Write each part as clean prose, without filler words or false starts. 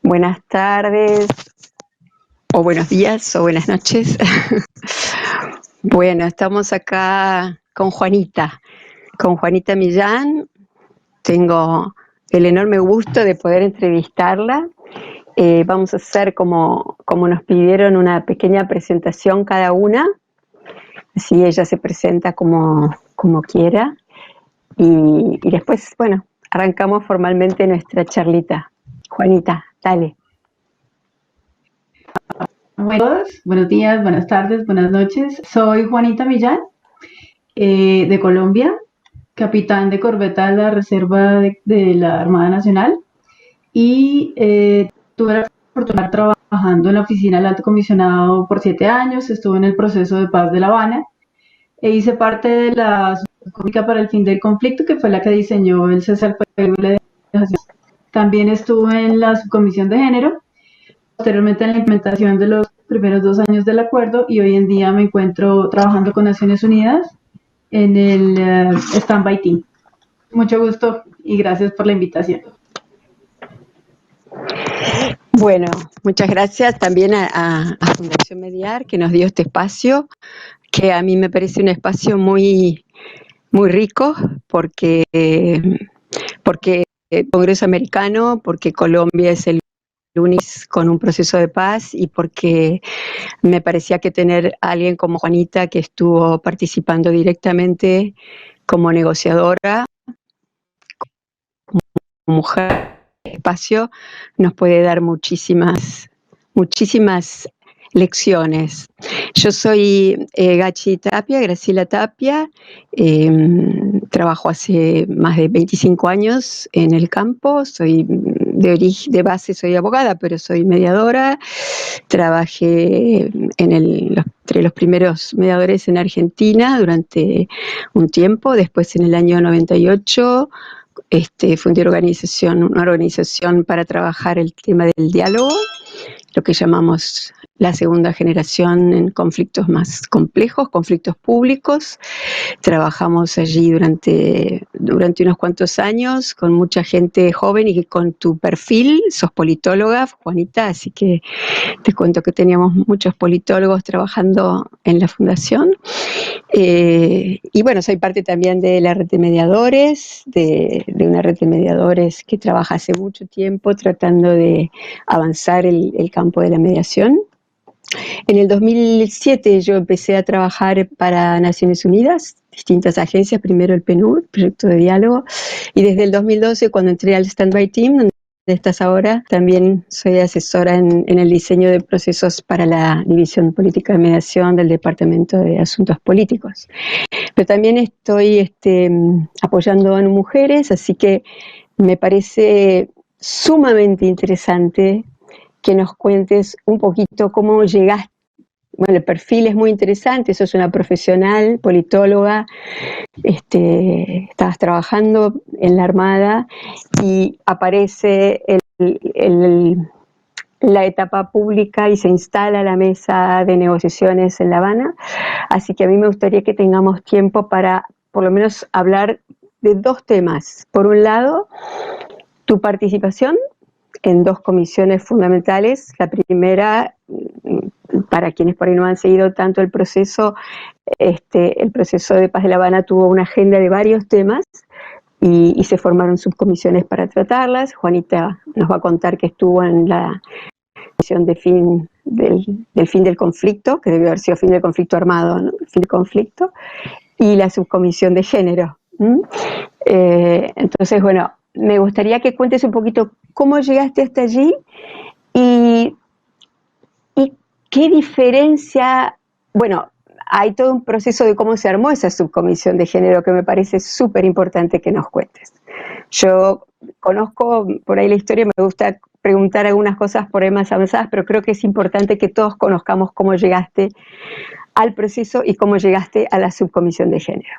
Buenas tardes, o buenos días, o buenas noches. Bueno, estamos acá con Juanita Millán. Tengo el enorme gusto de poder entrevistarla. Vamos a hacer como nos pidieron una pequeña presentación cada una. Así ella se presenta como quiera. Y después, bueno, arrancamos formalmente nuestra charlita. Juanita, dale. Buenos días, buenas tardes, buenas noches. Soy Juanita Millán, de Colombia, capitán de corbeta de la Reserva de la Armada Nacional, y tuve la fortuna de estar trabajando en la oficina del Alto Comisionado por 7 años. Estuve en el proceso de paz de La Habana e hice parte de la subcomisión para el fin del conflicto, que fue la que diseñó el cese al fuego y la dejación. También estuve en la subcomisión de género, posteriormente en la implementación de los primeros 2 años del acuerdo, y hoy en día me encuentro trabajando con Naciones Unidas en el Standby Team. Mucho gusto y gracias por la invitación. Bueno, muchas gracias también a Fundación Mediar, que nos dio este espacio, que a mí me parece un espacio muy, muy rico, porque el Congreso Americano, porque Colombia es el único con un proceso de paz, y porque me parecía que tener a alguien como Juanita, que estuvo participando directamente como negociadora, como mujer, espacio, nos puede dar muchísimas lecciones. Yo soy Graciela Tapia, trabajo hace más de 25 años en el campo, soy de base soy abogada, pero soy mediadora. Trabajé entre los primeros mediadores en Argentina durante un tiempo. Después, en el año 98, fundé una organización para trabajar el tema del diálogo, lo que llamamos la segunda generación en conflictos más complejos, conflictos públicos. Trabajamos allí durante unos cuantos años con mucha gente joven, y que con tu perfil sos politóloga, Juanita, así que te cuento que teníamos muchos politólogos trabajando en la fundación. Y bueno, soy parte también de la red de mediadores, de una red de mediadores que trabaja hace mucho tiempo tratando de avanzar el campo de la mediación. En el 2007 yo empecé a trabajar para Naciones Unidas, distintas agencias, primero el PNUD, Proyecto de Diálogo, y desde el 2012, cuando entré al Standby Team, donde estás ahora, también soy asesora en el diseño de procesos para la División Política de Mediación del Departamento de Asuntos Políticos. Pero también estoy apoyando a mujeres, así que me parece sumamente interesante que nos cuentes un poquito cómo llegaste. Bueno, el perfil es muy interesante, sos una profesional, politóloga, estabas trabajando en la Armada y aparece la etapa pública y se instala la mesa de negociaciones en La Habana. Así que a mí me gustaría que tengamos tiempo para por lo menos hablar de dos temas. Por un lado, tu participación en dos comisiones fundamentales. La primera, para quienes por ahí no han seguido tanto el proceso de paz de La Habana tuvo una agenda de varios temas y se formaron subcomisiones para tratarlas. Juanita nos va a contar que estuvo en la comisión del fin del conflicto, que debió haber sido fin del conflicto armado, ¿no? Fin del conflicto, y la subcomisión de género. Entonces, bueno, me gustaría que cuentes un poquito cómo llegaste hasta allí y qué diferencia. Bueno, hay todo un proceso de cómo se armó esa subcomisión de género que me parece súper importante que nos cuentes. Yo conozco por ahí la historia, me gusta preguntar algunas cosas por ahí más avanzadas, pero creo que es importante que todos conozcamos cómo llegaste al proceso y cómo llegaste a la subcomisión de género.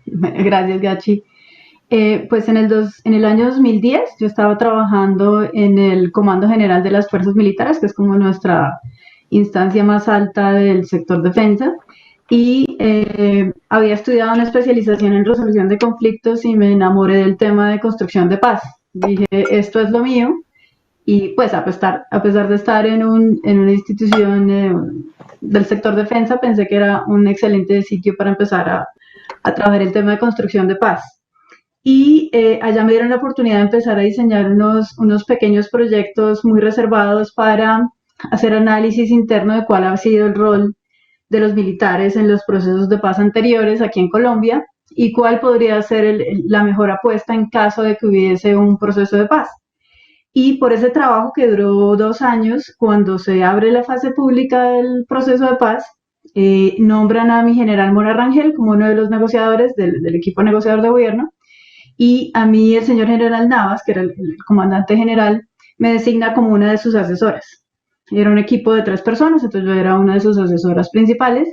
Gracias, Gachi. Pues en el año 2010 yo estaba trabajando en el Comando General de las Fuerzas Militares, que es como nuestra instancia más alta del sector defensa, y había estudiado una especialización en resolución de conflictos y me enamoré del tema de construcción de paz. Dije, esto es lo mío, y pues a pesar de estar en una institución del sector defensa, pensé que era un excelente sitio para empezar a trabajar el tema de construcción de paz. Y allá me dieron la oportunidad de empezar a diseñar unos pequeños proyectos muy reservados para hacer análisis interno de cuál ha sido el rol de los militares en los procesos de paz anteriores aquí en Colombia y cuál podría ser la mejor apuesta en caso de que hubiese un proceso de paz. Y por ese trabajo que duró 2 años, cuando se abre la fase pública del proceso de paz, nombran a mi general Mora Rangel como uno de los negociadores del equipo negociador de gobierno, y a mí el señor general Navas, que era el comandante general, me designa como una de sus asesoras. Era un equipo de 3 personas, entonces yo era una de sus asesoras principales,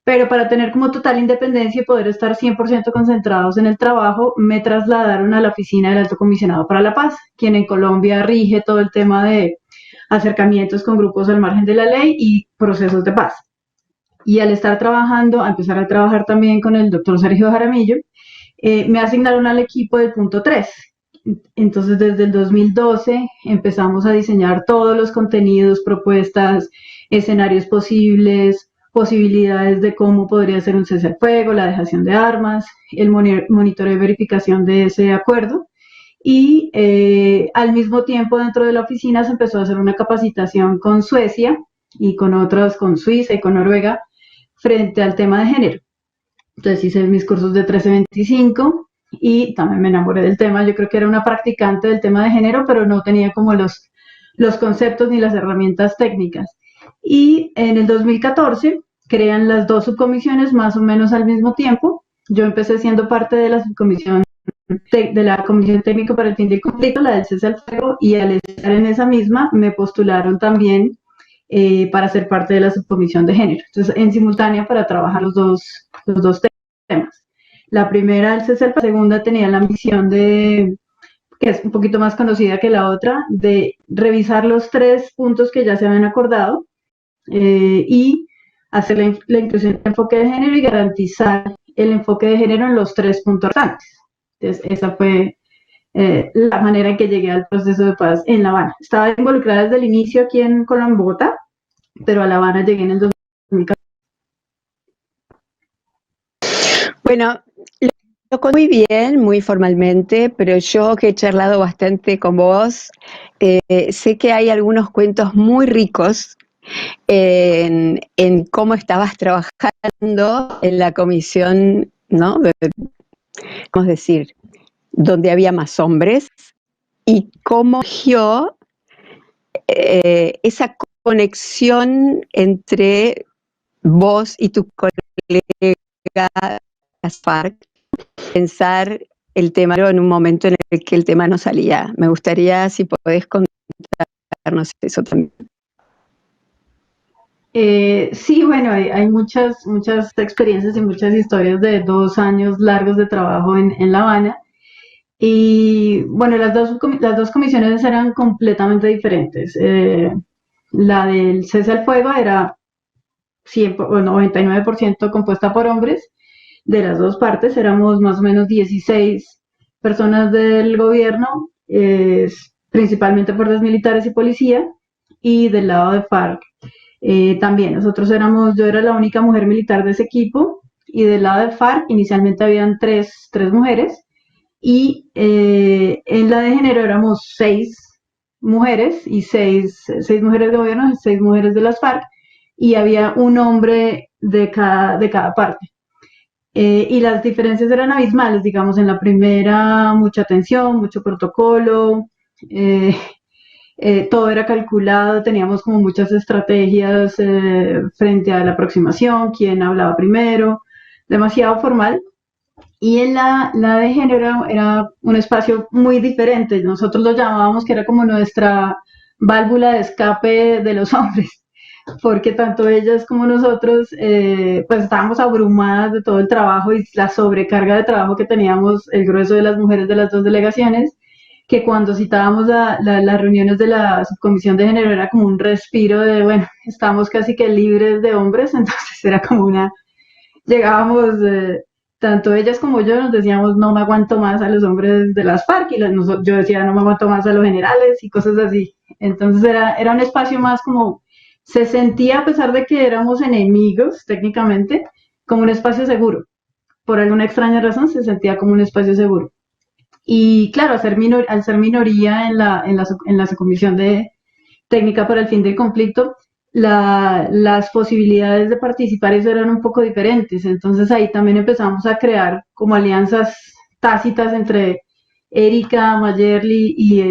pero para tener como total independencia y poder estar 100% concentrados en el trabajo, me trasladaron a la oficina del Alto Comisionado para la Paz, quien en Colombia rige todo el tema de acercamientos con grupos al margen de la ley y procesos de paz. Y al estar trabajando, a empezar a trabajar también con el doctor Sergio Jaramillo, me asignaron al equipo del punto 3. Entonces, desde el 2012 empezamos a diseñar todos los contenidos, propuestas, escenarios posibles, posibilidades de cómo podría ser un cese al fuego, la dejación de armas, el monitoreo y verificación de ese acuerdo. Y al mismo tiempo dentro de la oficina se empezó a hacer una capacitación con Suecia y con otras, con Suiza y con Noruega, frente al tema de género. Entonces hice mis cursos de 1325 y también me enamoré del tema. Yo creo que era una practicante del tema de género, pero no tenía como los conceptos ni las herramientas técnicas. Y en el 2014 crean las 2 subcomisiones más o menos al mismo tiempo. Yo empecé siendo parte de la subcomisión de la Comisión Técnica para el Fin del Conflicto, la del cese al fuego, y al estar en esa misma me postularon también para ser parte de la subcomisión de género. Entonces, en simultánea para trabajar los dos temas. La primera, el cese al fuego, la segunda tenía la misión de, que es un poquito más conocida que la otra, de revisar los 3 puntos que ya se habían acordado y hacer la inclusión del enfoque de género y garantizar el enfoque de género en los 3 puntos restantes. Entonces, esa fue la manera en que llegué al proceso de paz en La Habana. Estaba involucrada desde el inicio aquí en Colombia, Bogotá, pero a La Habana llegué en el 2014. Bueno, lo conté muy bien, muy formalmente, pero yo que he charlado bastante con vos, sé que hay algunos cuentos muy ricos en cómo estabas trabajando en la comisión, ¿no? ¿Cómo decir? Donde había más hombres y cómo surgió esa conexión entre vos y tu colega FARC, pensar el tema en un momento en el que el tema no salía. Me gustaría si podés contarnos eso también. Sí, bueno, hay muchas experiencias y muchas historias de 2 años largos de trabajo en La Habana. Y bueno, las dos comisiones eran completamente diferentes. La del cese al fuego era 100, o 99% compuesta por hombres. De las dos partes éramos más o menos 16 personas del gobierno, principalmente fuerzas militares y policía, y del lado de FARC también. Yo era la única mujer militar de ese equipo, y del lado de FARC inicialmente habían tres mujeres, y en la de género éramos 6 mujeres, y seis mujeres de gobierno y 6 mujeres de las FARC, y había un hombre de cada parte. Y las diferencias eran abismales, digamos, en la primera mucha atención, mucho protocolo, eh, todo era calculado, teníamos como muchas estrategias frente a la aproximación, quién hablaba primero, demasiado formal. Y en la de género era un espacio muy diferente. Nosotros lo llamábamos que era como nuestra válvula de escape de los hombres, porque tanto ellas como nosotros pues estábamos abrumadas de todo el trabajo y la sobrecarga de trabajo que teníamos el grueso de las mujeres de las 2 delegaciones, que cuando citábamos las reuniones de la subcomisión de género era como un respiro de, bueno, estamos casi que libres de hombres, entonces era como llegábamos, tanto ellas como yo nos decíamos, no me aguanto más a los hombres de las FARC, y yo decía, no me aguanto más a los generales y cosas así. Entonces era un espacio más como, se sentía, a pesar de que éramos enemigos técnicamente, como un espacio seguro. Por alguna extraña razón se sentía como un espacio seguro. Y claro, al ser minoría en la subcomisión de técnica para el fin del conflicto, las posibilidades de participar eso eran un poco diferentes. Entonces ahí también empezamos a crear como alianzas tácitas entre Erika, Mayerly y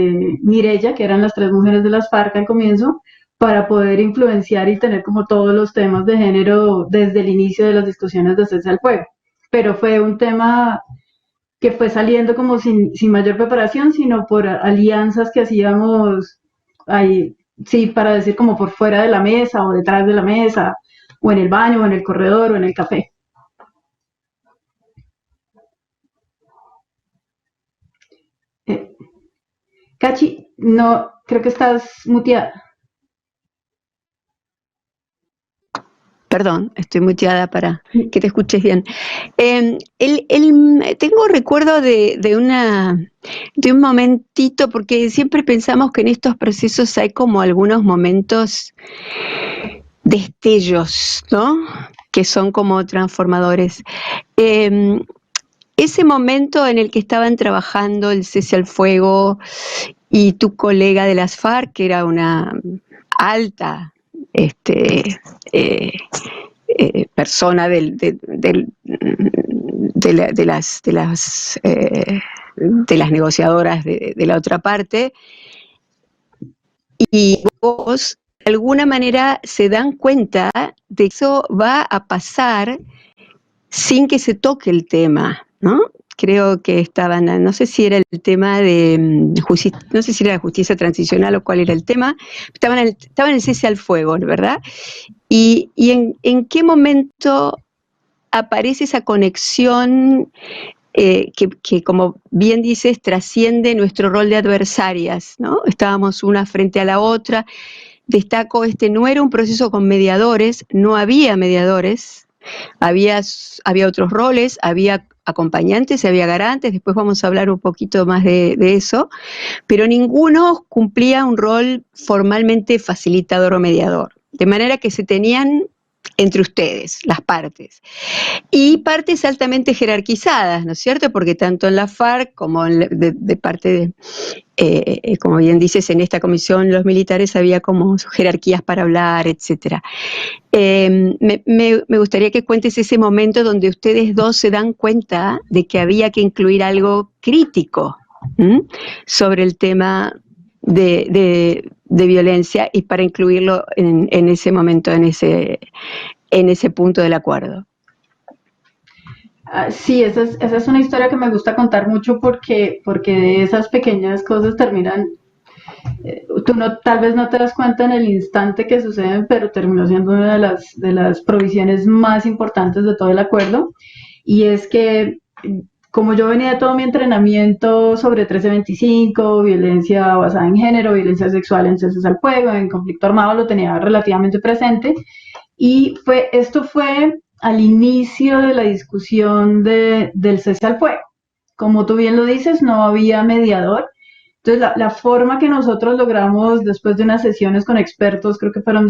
Mirella, que eran las tres mujeres de las FARC al comienzo, para poder influenciar y tener como todos los temas de género desde el inicio de las discusiones de cese al fuego. Pero fue un tema que fue saliendo como sin mayor preparación, sino por alianzas que hacíamos ahí, sí, para decir como por fuera de la mesa o detrás de la mesa, o en el baño, o en el corredor, o en el café. Cachi, no, creo que estás muteada. Perdón, estoy muteada para que te escuches bien. Tengo recuerdo de un momentito, porque siempre pensamos que en estos procesos hay como algunos momentos destellos, ¿no? Que son como transformadores. Ese momento en el que estaban trabajando el cese al fuego y tu colega de las FARC, que era una alta persona de las negociadoras de la otra parte, y vos de alguna manera se dan cuenta de que eso va a pasar sin que se toque el tema, ¿no? Creo que estaban, no sé si era el tema de justicia, no sé si era la justicia transicional o cuál era el tema, estaban en el cese al fuego, ¿verdad? ¿Y en qué momento aparece esa conexión que, como bien dices, trasciende nuestro rol de adversarias, ¿no? Estábamos una frente a la otra. Destaco, no era un proceso con mediadores, no había mediadores, había otros roles, había acompañantes y había garantes, después vamos a hablar un poquito más de eso, pero ninguno cumplía un rol formalmente facilitador o mediador, de manera que se tenían entre ustedes, las partes. Y partes altamente jerarquizadas, ¿no es cierto? Porque tanto en la FARC como de parte de, como bien dices, en esta comisión los militares había como jerarquías para hablar, etcétera. Me gustaría que cuentes ese momento donde ustedes dos se dan cuenta de que había que incluir algo crítico sobre el tema de violencia, y para incluirlo en ese momento, en ese punto del acuerdo. Sí, esa es una historia que me gusta contar mucho porque de esas pequeñas cosas terminan, tú tal vez no te das cuenta en el instante que suceden, pero terminó siendo una de las provisiones más importantes de todo el acuerdo. Y es que, como yo venía de todo mi entrenamiento sobre 1325, violencia basada en género, violencia sexual en ceses al fuego, en conflicto armado, lo tenía relativamente presente. Y esto fue al inicio de la discusión del cese al fuego. Como tú bien lo dices, no había mediador. Entonces, la forma que nosotros logramos, después de unas sesiones con expertos, creo que fueron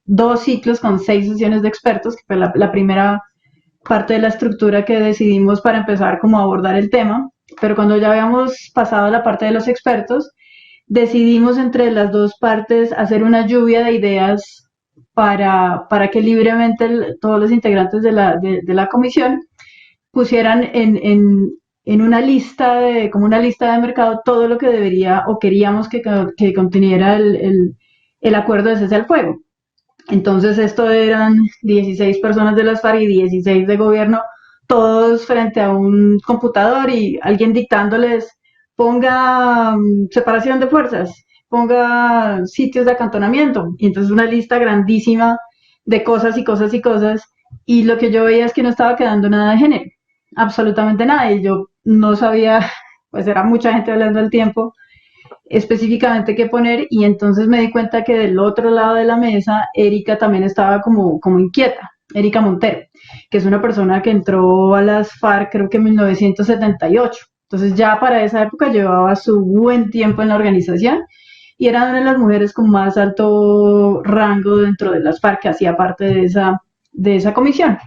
2 ciclos con 6 sesiones de expertos, que fue la primera parte de la estructura que decidimos para empezar como a abordar el tema, pero cuando ya habíamos pasado la parte de los expertos, decidimos entre las dos partes hacer una lluvia de ideas para que libremente todos los integrantes de la comisión pusieran en una lista como una lista de mercado todo lo que debería o queríamos que conteniera el acuerdo de cese al fuego. Entonces esto eran 16 personas de las FARC y 16 de gobierno, todos frente a un computador y alguien dictándoles: ponga separación de fuerzas, ponga sitios de acantonamiento, y entonces una lista grandísima de cosas y cosas y cosas, y lo que yo veía es que no estaba quedando nada de género, absolutamente nada, y yo no sabía, pues era mucha gente hablando al tiempo, específicamente qué poner, y entonces me di cuenta que del otro lado de la mesa Erika también estaba como inquieta, Erika Montero, que es una persona que entró a las FARC creo que en 1978, entonces ya para esa época llevaba su buen tiempo en la organización, y era una de las mujeres con más alto rango dentro de las FARC, que hacía parte de esa comisión.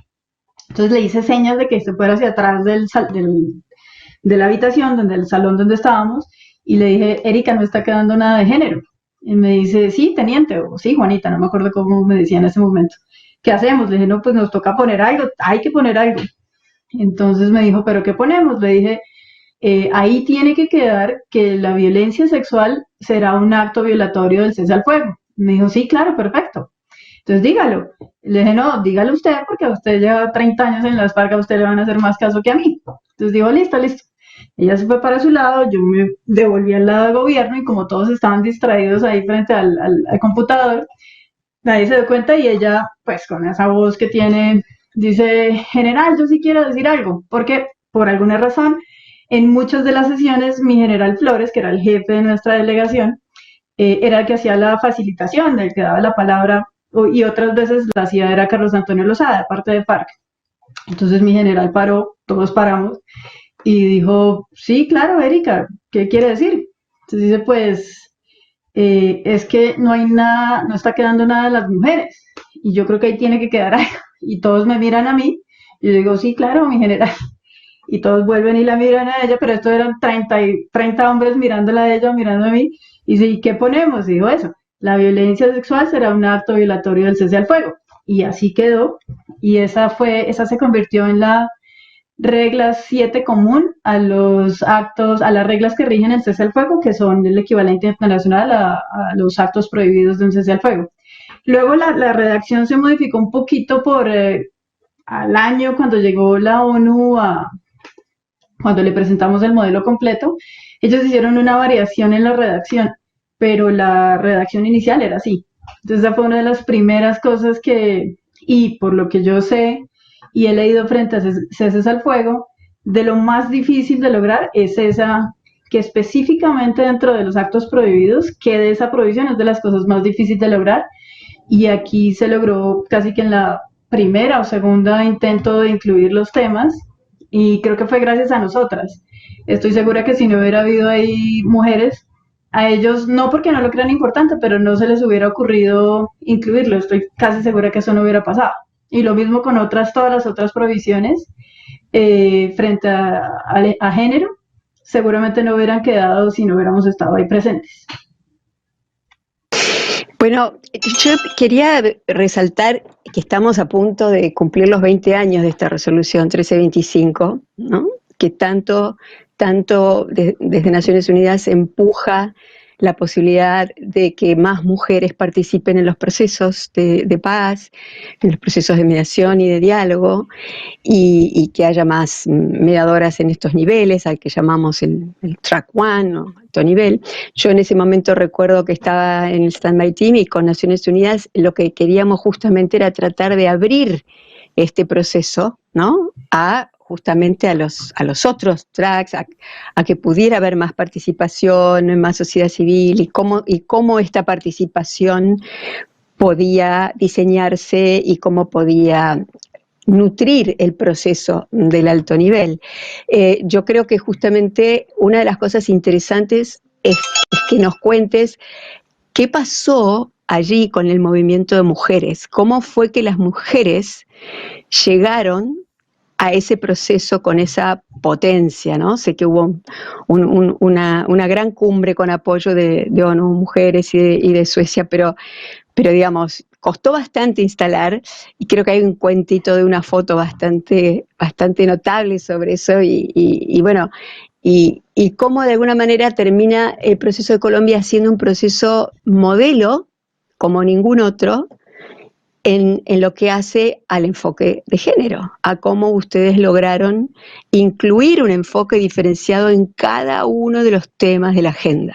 Entonces le hice señas de que se fuera hacia atrás de la habitación, del salón donde estábamos, y le dije, Erika, no está quedando nada de género. Y me dice, sí, teniente, o sí, Juanita, no me acuerdo cómo me decía en ese momento. ¿Qué hacemos? Le dije, no, pues nos toca poner algo, hay que poner algo. Entonces me dijo, ¿pero qué ponemos? Le dije, ahí tiene que quedar que la violencia sexual será un acto violatorio del cese al fuego. Me dijo, sí, claro, perfecto. Entonces dígalo. Le dije, no, dígalo usted porque a usted lleva 30 años en las FARC, a usted le van a hacer más caso que a mí. Entonces dijo, listo, listo. Ella se fue para su lado, yo me devolví al lado del gobierno y como todos estaban distraídos ahí frente al computador, nadie se dio cuenta y ella, pues con esa voz que tiene, dice, general, yo sí quiero decir algo, porque por alguna razón, en muchas de las sesiones, mi general Flores, que era el jefe de nuestra delegación, era el que hacía la facilitación, el que daba la palabra, y otras veces la hacía era Carlos Antonio Lozada, parte de FARC. Entonces mi general paró, todos paramos, y dijo, sí, claro, Erika, ¿qué quiere decir? Entonces dice, pues, es que no hay nada, no está quedando nada de las mujeres, y yo creo que ahí tiene que quedar algo. Y todos me miran a mí, y yo digo, sí, claro, mi general. Y todos vuelven y la miran a ella, pero esto eran 30 hombres mirándola a ella, mirando a mí, y dice, ¿y qué ponemos? Y digo eso, la violencia sexual será un acto violatorio del cese al fuego. Y así quedó, y esa se convirtió en la regla 7 común a los actos, a las reglas que rigen el cese al fuego, que son el equivalente internacional a los actos prohibidos de un cese al fuego. Luego la redacción se modificó un poquito por al año cuando llegó la ONU cuando le presentamos el modelo completo, ellos hicieron una variación en la redacción, pero la redacción inicial era así. Entonces esa fue una de las primeras cosas y por lo que yo sé y he leído frente a ceses al fuego, de lo más difícil de lograr es esa, que específicamente dentro de los actos prohibidos quede esa prohibición, es de las cosas más difíciles de lograr, y aquí se logró casi que en la primera o segunda intento de incluir los temas, y creo que fue gracias a nosotras. Estoy segura que si no hubiera habido ahí mujeres, a ellos, no porque no lo crean importante, pero no se les hubiera ocurrido incluirlo. Estoy casi segura que eso no hubiera pasado. Y lo mismo con todas las otras provisiones frente a género, seguramente no hubieran quedado si no hubiéramos estado ahí presentes. Bueno, yo quería resaltar que estamos a punto de cumplir los 20 años de esta resolución 1325, ¿no? Que tanto desde Naciones Unidas empuja la posibilidad de que más mujeres participen en los procesos de paz, en los procesos de mediación y de diálogo, y que haya más mediadoras en estos niveles, al que llamamos el track 1 o alto nivel. Yo en ese momento recuerdo que estaba en el Standby Team y con Naciones Unidas lo que queríamos justamente era tratar de abrir este proceso, ¿no? Justamente a los otros tracks, a que pudiera haber más participación, más sociedad civil, y cómo esta participación podía diseñarse y cómo podía nutrir el proceso del alto nivel. Yo creo que justamente una de las cosas interesantes es que nos cuentes qué pasó allí con el movimiento de mujeres, cómo fue que las mujeres llegaron a ese proceso con esa potencia, ¿no? Sé que hubo una gran cumbre con apoyo de ONU Mujeres y de Suecia, pero digamos, costó bastante instalar, y creo que hay un cuentito de una foto bastante notable sobre eso, y bueno, y cómo de alguna manera termina el proceso de Colombia siendo un proceso modelo, como ningún otro, en lo que hace al enfoque de género, a cómo ustedes lograron incluir un enfoque diferenciado en cada uno de los temas de la agenda.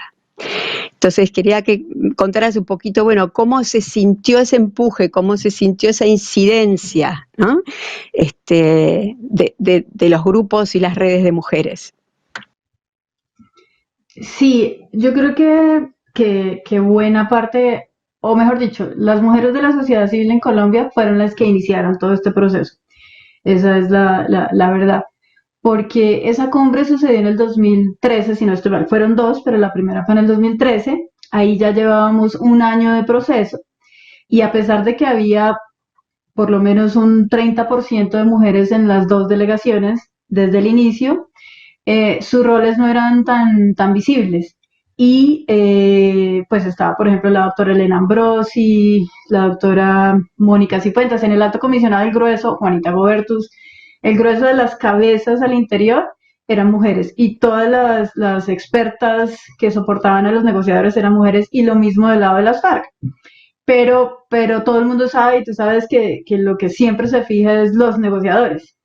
Entonces quería que contaras un poquito, bueno, cómo se sintió ese empuje, cómo se sintió esa incidencia, ¿no? De los grupos y las redes de mujeres. Sí, yo creo que buena parte, o mejor dicho, las mujeres de la sociedad civil en Colombia fueron las que iniciaron todo este proceso. Esa es la verdad. Porque esa cumbre sucedió en el 2013, si no estoy mal, fueron dos, pero la primera fue en el 2013. Ahí ya llevábamos un año de proceso y a pesar de que había por lo menos un 30% de mujeres en las dos delegaciones desde el inicio, sus roles no eran tan visibles. Y pues estaba, por ejemplo, la doctora Elena Ambrosi, la doctora Mónica Cifuentes, en el alto comisionado del grueso, Juanita Gobertus, el grueso de las cabezas al interior eran mujeres y todas las expertas que soportaban a los negociadores eran mujeres y lo mismo del lado de las FARC. Pero todo el mundo sabe y tú sabes que lo que siempre se fija es los negociadores.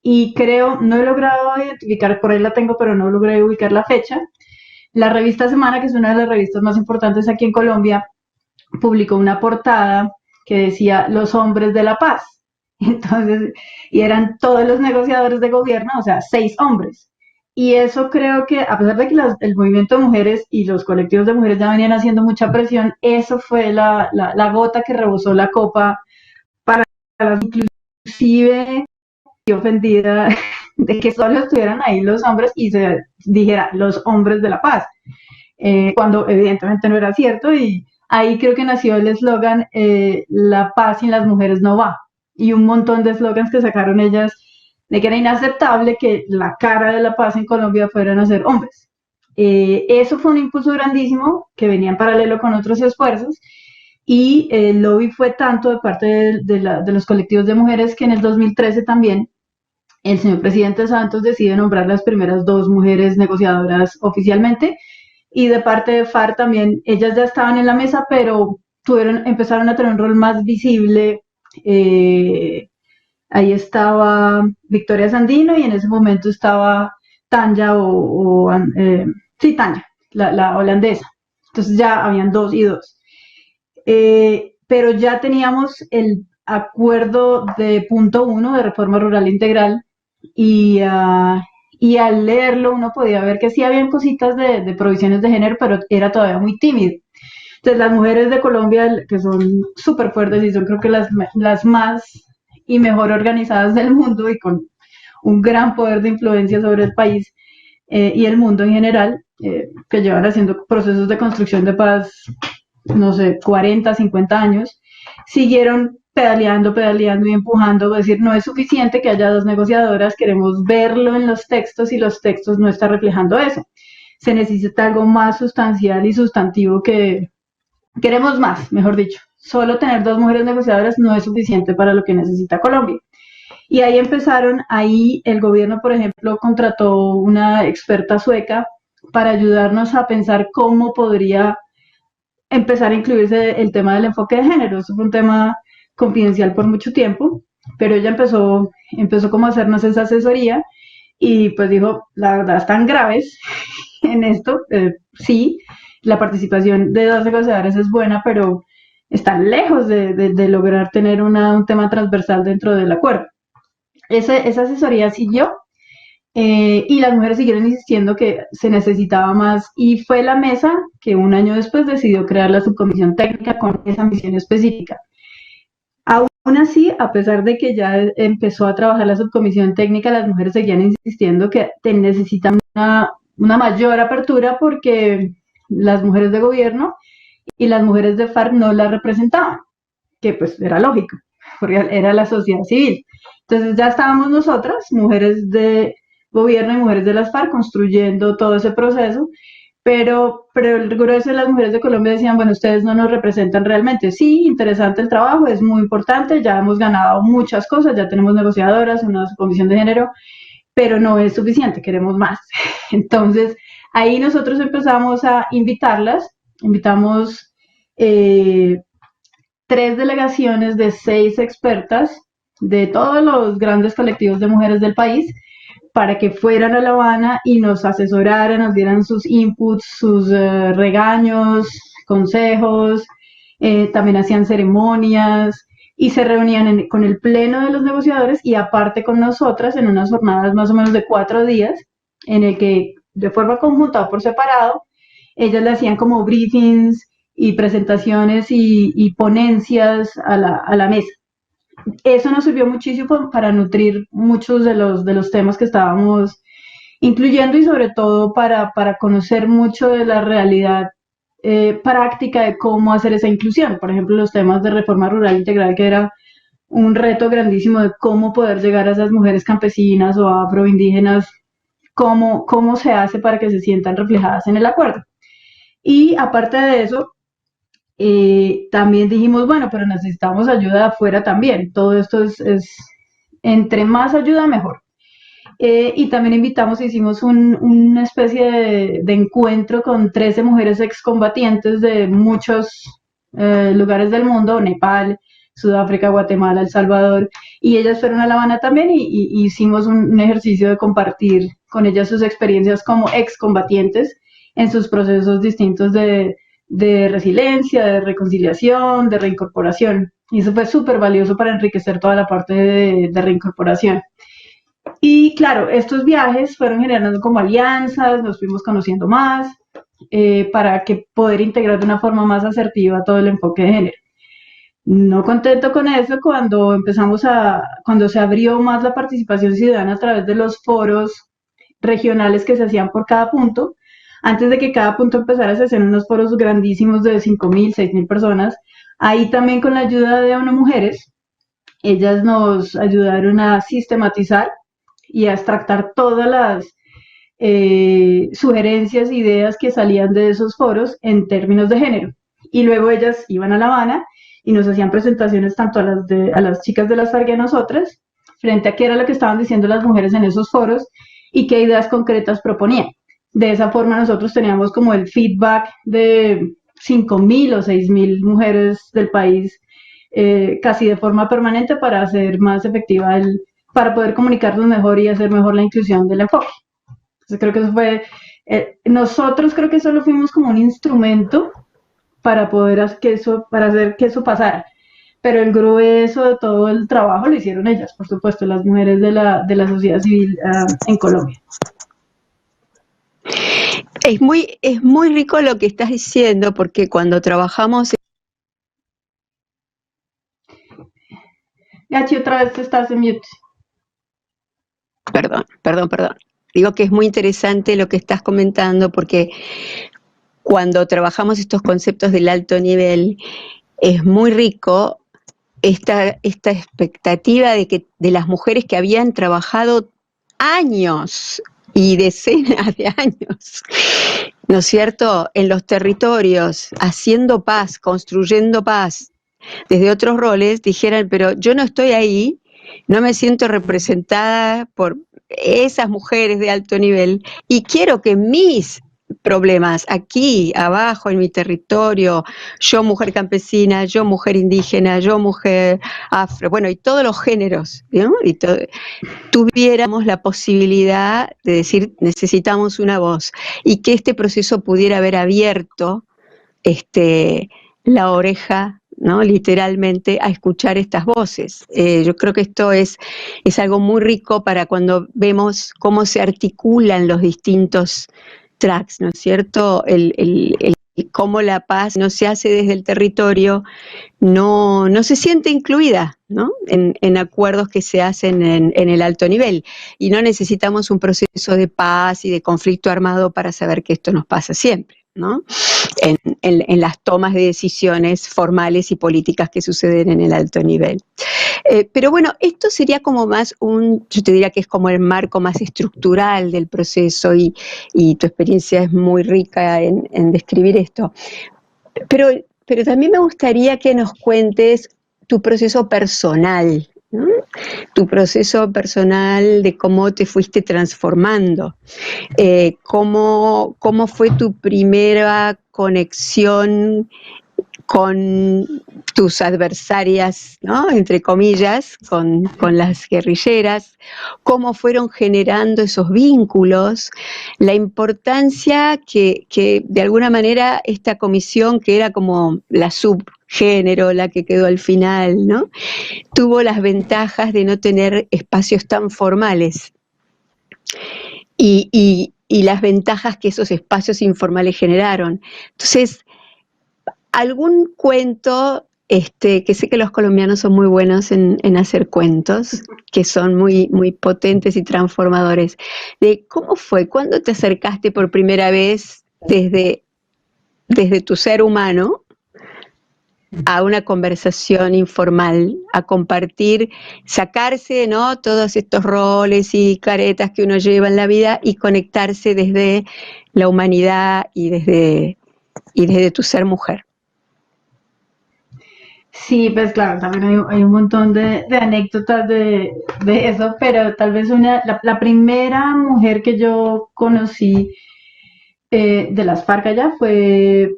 Y creo, no he logrado identificar, por ahí la tengo, pero no logré ubicar la fecha. La revista Semana, que es una de las revistas más importantes aquí en Colombia, publicó una portada que decía Los hombres de la paz. Entonces, y eran todos los negociadores de gobierno, o sea, 6 hombres. Y eso creo que, a pesar de que el movimiento de mujeres y los colectivos de mujeres ya venían haciendo mucha presión, eso fue la gota que rebosó la copa para las, inclusive ofendida de que solo estuvieran ahí los hombres y se dijera los hombres de la paz, cuando evidentemente no era cierto, y ahí creo que nació el eslogan la paz sin las mujeres no va, y un montón de eslogans que sacaron ellas de que era inaceptable que la cara de la paz en Colombia fueran a ser hombres. Eso fue un impulso grandísimo que venía en paralelo con otros esfuerzos, y el lobby fue tanto de parte de los colectivos de mujeres que en el 2013 también el señor presidente Santos decide nombrar las primeras 2 mujeres negociadoras oficialmente, y de parte de FARC también, ellas ya estaban en la mesa, pero empezaron a tener un rol más visible. Ahí estaba Victoria Sandino y en ese momento estaba Tanya sí, Tanya, la holandesa. Entonces ya habían 2 y 2. Pero ya teníamos el acuerdo de punto 1 de reforma rural integral, y al leerlo uno podía ver que sí habían cositas de provisiones de género, pero era todavía muy tímido. Entonces las mujeres de Colombia, que son súper fuertes y son creo que las más y mejor organizadas del mundo y con un gran poder de influencia sobre el país y el mundo en general, que llevan haciendo procesos de construcción de paz, no sé, 40, 50 años, siguieron pedaleando y empujando, es decir, no es suficiente que haya 2 negociadoras, queremos verlo en los textos y los textos no están reflejando eso. Se necesita algo más sustancial y sustantivo, que queremos más, mejor dicho. Solo tener 2 mujeres negociadoras no es suficiente para lo que necesita Colombia. Y ahí empezaron, ahí el gobierno, por ejemplo, contrató una experta sueca para ayudarnos a pensar cómo podría empezar a incluirse el tema del enfoque de género. Eso fue un tema confidencial por mucho tiempo, pero ella empezó como a hacernos esa asesoría y pues dijo, la verdad están graves en esto, sí, la participación de 2 negociadores es buena, pero están lejos de lograr tener un tema transversal dentro del acuerdo. Esa asesoría siguió, y las mujeres siguieron insistiendo que se necesitaba más, y fue la mesa que un año después decidió crear la subcomisión técnica con esa misión específica. Aún así, a pesar de que ya empezó a trabajar la subcomisión técnica, las mujeres seguían insistiendo que necesitan una mayor apertura porque las mujeres de gobierno y las mujeres de FARC no la representaban, que pues era lógico, porque era la sociedad civil. Entonces ya estábamos nosotras, mujeres de gobierno y mujeres de las FARC, construyendo todo ese proceso, pero el grueso de las mujeres de Colombia decían, bueno, ustedes no nos representan realmente. Sí, interesante el trabajo, es muy importante, ya hemos ganado muchas cosas, ya tenemos negociadoras, una comisión de género, pero no es suficiente, queremos más. Entonces, ahí nosotros empezamos a invitarlas, invitamos 3 delegaciones de 6 expertas de todos los grandes colectivos de mujeres del país, para que fueran a La Habana y nos asesoraran, nos dieran sus inputs, sus regaños, consejos, también hacían ceremonias y se reunían con el pleno de los negociadores y aparte con nosotras en unas jornadas más o menos de 4 días, en el que de forma conjunta o por separado, ellas le hacían como briefings y presentaciones y ponencias a la mesa. Eso nos sirvió muchísimo para nutrir muchos de los temas que estábamos incluyendo y sobre todo para conocer mucho de la realidad práctica de cómo hacer esa inclusión. Por ejemplo, los temas de reforma rural integral, que era un reto grandísimo de cómo poder llegar a esas mujeres campesinas o afroindígenas, cómo se hace para que se sientan reflejadas en el acuerdo. Y aparte de eso, también dijimos, bueno, pero necesitamos ayuda de afuera también. Todo esto entre más ayuda, mejor. Y también invitamos, hicimos una especie de encuentro con 13 mujeres excombatientes de muchos lugares del mundo, Nepal, Sudáfrica, Guatemala, El Salvador, y ellas fueron a La Habana también y hicimos un ejercicio de compartir con ellas sus experiencias como excombatientes en sus procesos distintos de resiliencia, de reconciliación, de reincorporación. Y eso fue súper valioso para enriquecer toda la parte de reincorporación. Y claro, estos viajes fueron generando como alianzas, nos fuimos conociendo más, para que poder integrar de una forma más asertiva todo el enfoque de género. No contento con eso, cuando se abrió más la participación ciudadana a través de los foros regionales que se hacían por cada punto, antes de que cada punto empezara, se hacían unos foros grandísimos de 5.000, 6.000 personas. Ahí también, con la ayuda de ONU Mujeres, ellas nos ayudaron a sistematizar y a extractar todas las sugerencias, ideas que salían de esos foros en términos de género. Y luego ellas iban a La Habana y nos hacían presentaciones tanto a las chicas de las FARC y a nosotras, frente a qué era lo que estaban diciendo las mujeres en esos foros y qué ideas concretas proponían. De esa forma nosotros teníamos como el feedback de 5.000 o 6.000 mujeres del país, casi de forma permanente, para hacer más efectiva para poder comunicarnos mejor y hacer mejor la inclusión del enfoque. Entonces creo que eso fue, nosotros creo que solo fuimos como un instrumento para poder hacer que eso pasara. Pero el grueso de todo el trabajo lo hicieron ellas, por supuesto, las mujeres de la sociedad civil en Colombia. Es muy rico lo que estás diciendo, porque cuando trabajamos... Gachi, otra vez estás en mute. Perdón. Digo que es muy interesante lo que estás comentando, porque cuando trabajamos estos conceptos del alto nivel, es muy rico esta expectativa de las mujeres que habían trabajado años y decenas de años, ¿no es cierto?, en los territorios, haciendo paz, construyendo paz, desde otros roles, dijeran, pero yo no estoy ahí, no me siento representada por esas mujeres de alto nivel y quiero que mis problemas aquí, abajo, en mi territorio, yo mujer campesina, yo mujer indígena, yo mujer afro, bueno, y todos los géneros, ¿no? Tuviéramos la posibilidad de decir, necesitamos una voz, y que este proceso pudiera haber abierto la oreja, ¿no?, literalmente, a escuchar estas voces. Yo creo que esto es algo muy rico para cuando vemos cómo se articulan los distintos tracks, ¿no es cierto? Cómo la paz no se hace desde el territorio, no se siente incluida, ¿no?, en acuerdos que se hacen en el alto nivel. Y no necesitamos un proceso de paz y de conflicto armado para saber que esto nos pasa siempre, ¿no?, en las tomas de decisiones formales y políticas que suceden en el alto nivel. Pero bueno, esto sería como más yo te diría que es como el marco más estructural del proceso, y tu experiencia es muy rica en describir esto. Pero también me gustaría que nos cuentes tu proceso personal, ¿no?, tu proceso personal de cómo te fuiste transformando, cómo fue tu primera conexión con tus adversarias, ¿no?, entre comillas, con las guerrilleras, cómo fueron generando esos vínculos, la importancia que de alguna manera esta comisión, que era como la subgénero, la que quedó al final, ¿no?, tuvo las ventajas de no tener espacios tan formales, y las ventajas que esos espacios informales generaron. Entonces, algún cuento, que sé que los colombianos son muy buenos en hacer cuentos, que son muy, muy potentes y transformadores, de cómo fue, cuándo te acercaste por primera vez desde desde tu ser humano a una conversación informal, a compartir, sacarse, ¿no?, todos estos roles y caretas que uno lleva en la vida y conectarse desde la humanidad y desde tu ser mujer. Sí, pues claro, también hay un montón de anécdotas de eso, pero tal vez la primera mujer que yo conocí de las FARC allá fue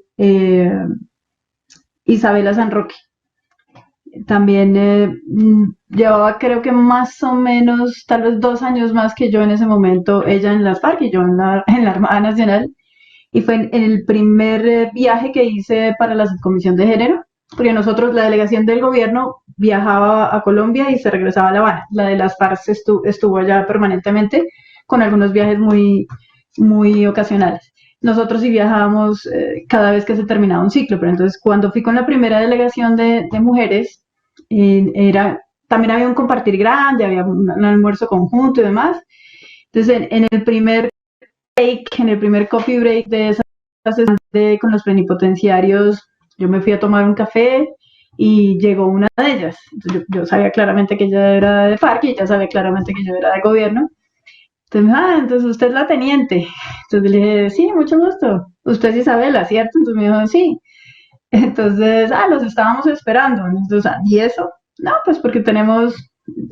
Isabela San Roque. También llevaba creo que más o menos, tal vez 2 años más que yo en ese momento, ella en las FARC y yo en la Armada Nacional. Y fue en el primer viaje que hice para la subcomisión de género, porque nosotros, la delegación del gobierno, viajaba a Colombia y se regresaba a La Habana. La de las FARC estuvo allá permanentemente, con algunos viajes muy ocasionales. Nosotros sí viajábamos cada vez que se terminaba un ciclo, pero entonces cuando fui con la primera delegación de mujeres, también había un compartir grande, había un almuerzo conjunto y demás. Entonces en el primer break, en el primer coffee break de esa sesión con los plenipotenciarios, yo me fui a tomar un café y llegó una de ellas. Entonces yo sabía claramente que ella era de FARC y ella sabía claramente que yo era de gobierno. Entonces, entonces usted es la teniente. Entonces le dije, sí, mucho gusto. Usted es Isabela, ¿cierto? Entonces me dijo, sí. Entonces, los estábamos esperando. Entonces, ¿y eso? No, pues porque tenemos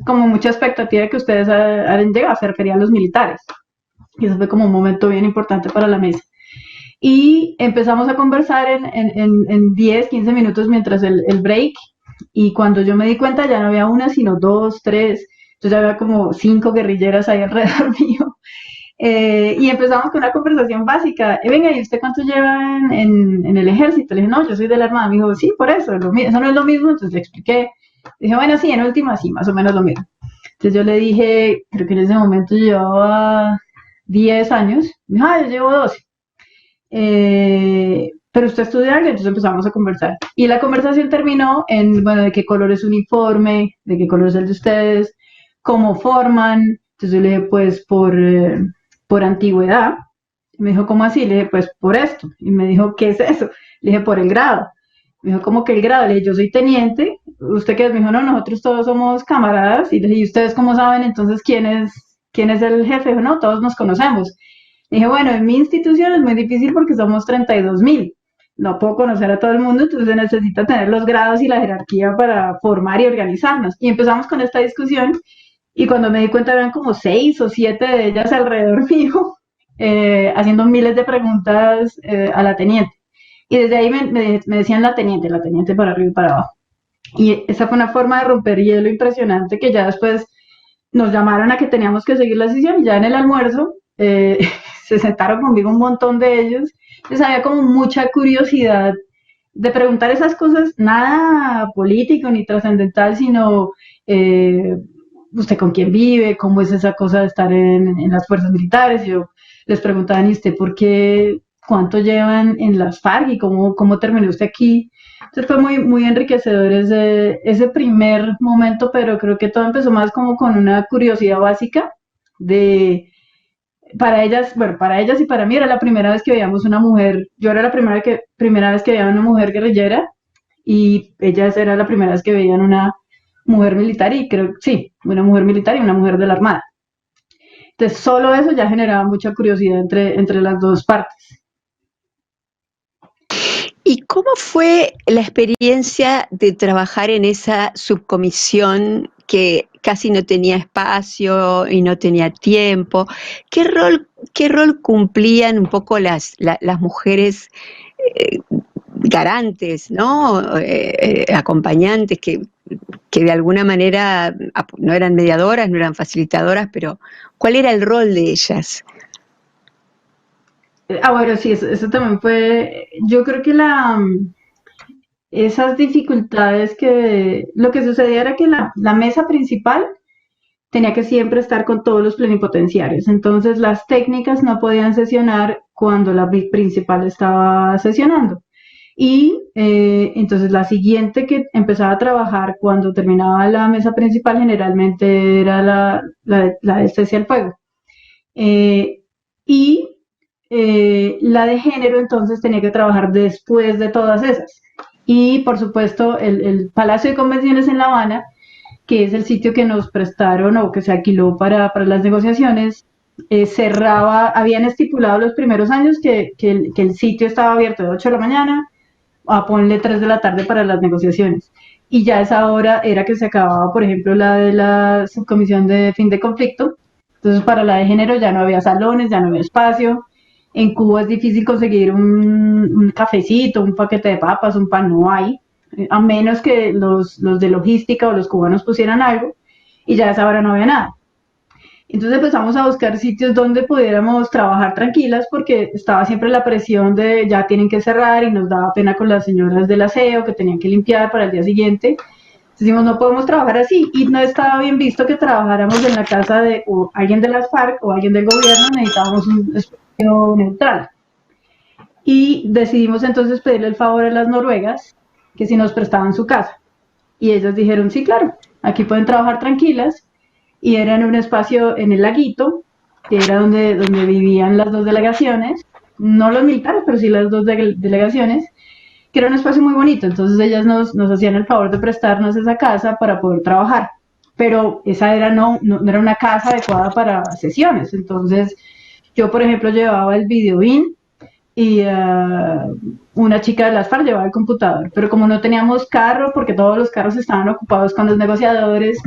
como mucha expectativa de que ustedes han llegado a ser los militares. Y eso fue como un momento bien importante para la mesa. Y empezamos a conversar en 10, 15 minutos mientras el break. Y cuando yo me di cuenta ya no había una, sino dos, tres. Entonces ya había como 5 guerrilleras ahí alrededor mío. Y empezamos con una conversación básica. Venga, ¿y usted cuánto lleva en el ejército? Le dije, no, yo soy de la Armada. Me dijo, sí, por eso, eso no es lo mismo. Entonces le expliqué. Dije, bueno, sí, en última, sí, más o menos lo mismo. Entonces yo le dije, creo que en ese momento yo llevaba 10 años. Me dijo, yo llevo 12. Pero usted estudia algo, entonces empezamos a conversar. Y la conversación terminó en, bueno, de qué color es su uniforme, de qué color es el de ustedes, cómo forman. Entonces yo le dije, pues por antigüedad. Me dijo, ¿cómo así? Le dije, pues por esto. Y me dijo, ¿qué es eso? Le dije, por el grado. Me dijo, ¿cómo que el grado? Le dije, yo soy teniente. ¿Usted qué es? Me dijo, no, nosotros todos somos camaradas. Y le dije, ¿y ustedes cómo saben entonces quién es el jefe? Dijo, no, todos nos conocemos. Dije, bueno, en mi institución es muy difícil porque somos 32.000. No puedo conocer a todo el mundo, entonces se necesita tener los grados y la jerarquía para formar y organizarnos. Y empezamos con esta discusión y cuando me di cuenta eran como 6 o 7 de ellas alrededor mío, haciendo miles de preguntas a la teniente. Y desde ahí me decían la teniente para arriba y para abajo. Y esa fue una forma de romper hielo impresionante que ya después nos llamaron a que teníamos que seguir la sesión y ya en el almuerzo se sentaron conmigo un montón de ellos. Entonces había como mucha curiosidad de preguntar esas cosas, nada político ni trascendental, sino usted con quién vive, cómo es esa cosa de estar en las fuerzas militares. Yo les preguntaba, ¿y usted por qué, cuánto llevan en las FARC y cómo terminó usted aquí? Entonces fue muy enriquecedor ese primer momento, pero creo que todo empezó más como con una curiosidad básica de, para ellas, bueno, para ellas y para mí era la primera vez que veíamos una mujer, yo era la primera vez que veía una mujer guerrillera y ellas era la primera vez que veían una mujer militar y creo, sí, una mujer militar y una mujer de la Armada. Entonces solo eso ya generaba mucha curiosidad entre las dos partes. ¿Y cómo fue la experiencia de trabajar en esa subcomisión que casi no tenía espacio y no tenía tiempo? ¿Qué rol cumplían un poco las mujeres eh, garantes, ¿no? Acompañantes que de alguna manera no eran mediadoras, no eran facilitadoras, pero ¿cuál era el rol de ellas? Bueno, sí, eso también fue, yo creo que esas dificultades lo que sucedía era que la mesa principal tenía que siempre estar con todos los plenipotenciarios, entonces las técnicas no podían sesionar cuando la principal estaba sesionando. Y entonces la siguiente que empezaba a trabajar cuando terminaba la mesa principal generalmente era la de cese al fuego. Y La de género entonces tenía que trabajar después de todas esas. Y por supuesto el Palacio de Convenciones en La Habana, que es el sitio que nos prestaron o que se alquiló para las negociaciones, cerraba, habían estipulado los primeros años que el sitio estaba abierto de 8 de la mañana a ponle 3 de la tarde para las negociaciones. Y ya a esa hora era que se acababa, por ejemplo, la de la subcomisión de fin de conflicto. Entonces, para la de género ya no había salones, ya no había espacio. En Cuba es difícil conseguir un cafecito, un paquete de papas, un pan, no hay. A menos que los de logística o los cubanos pusieran algo, y ya a esa hora no había nada. Entonces empezamos a buscar sitios donde pudiéramos trabajar tranquilas porque estaba siempre la presión de ya tienen que cerrar y nos daba pena con las señoras del aseo que tenían que limpiar para el día siguiente. Decimos, no podemos trabajar así y no estaba bien visto que trabajáramos en la casa de o alguien de las FARC o alguien del gobierno, necesitábamos un espacio neutral. Y decidimos entonces pedirle el favor a las noruegas que si nos prestaban su casa. Y ellas dijeron, sí, claro, aquí pueden trabajar tranquilas, y era en un espacio en el laguito, que era donde vivían las dos delegaciones, no los militares, pero sí las dos delegaciones, que era un espacio muy bonito. Entonces ellas nos hacían el favor de prestarnos esa casa para poder trabajar. Pero esa era no era una casa adecuada para sesiones. Entonces yo, por ejemplo, llevaba el videoin y una chica de las FARC llevaba el computador, pero como no teníamos carro, porque todos los carros estaban ocupados con los negociadores,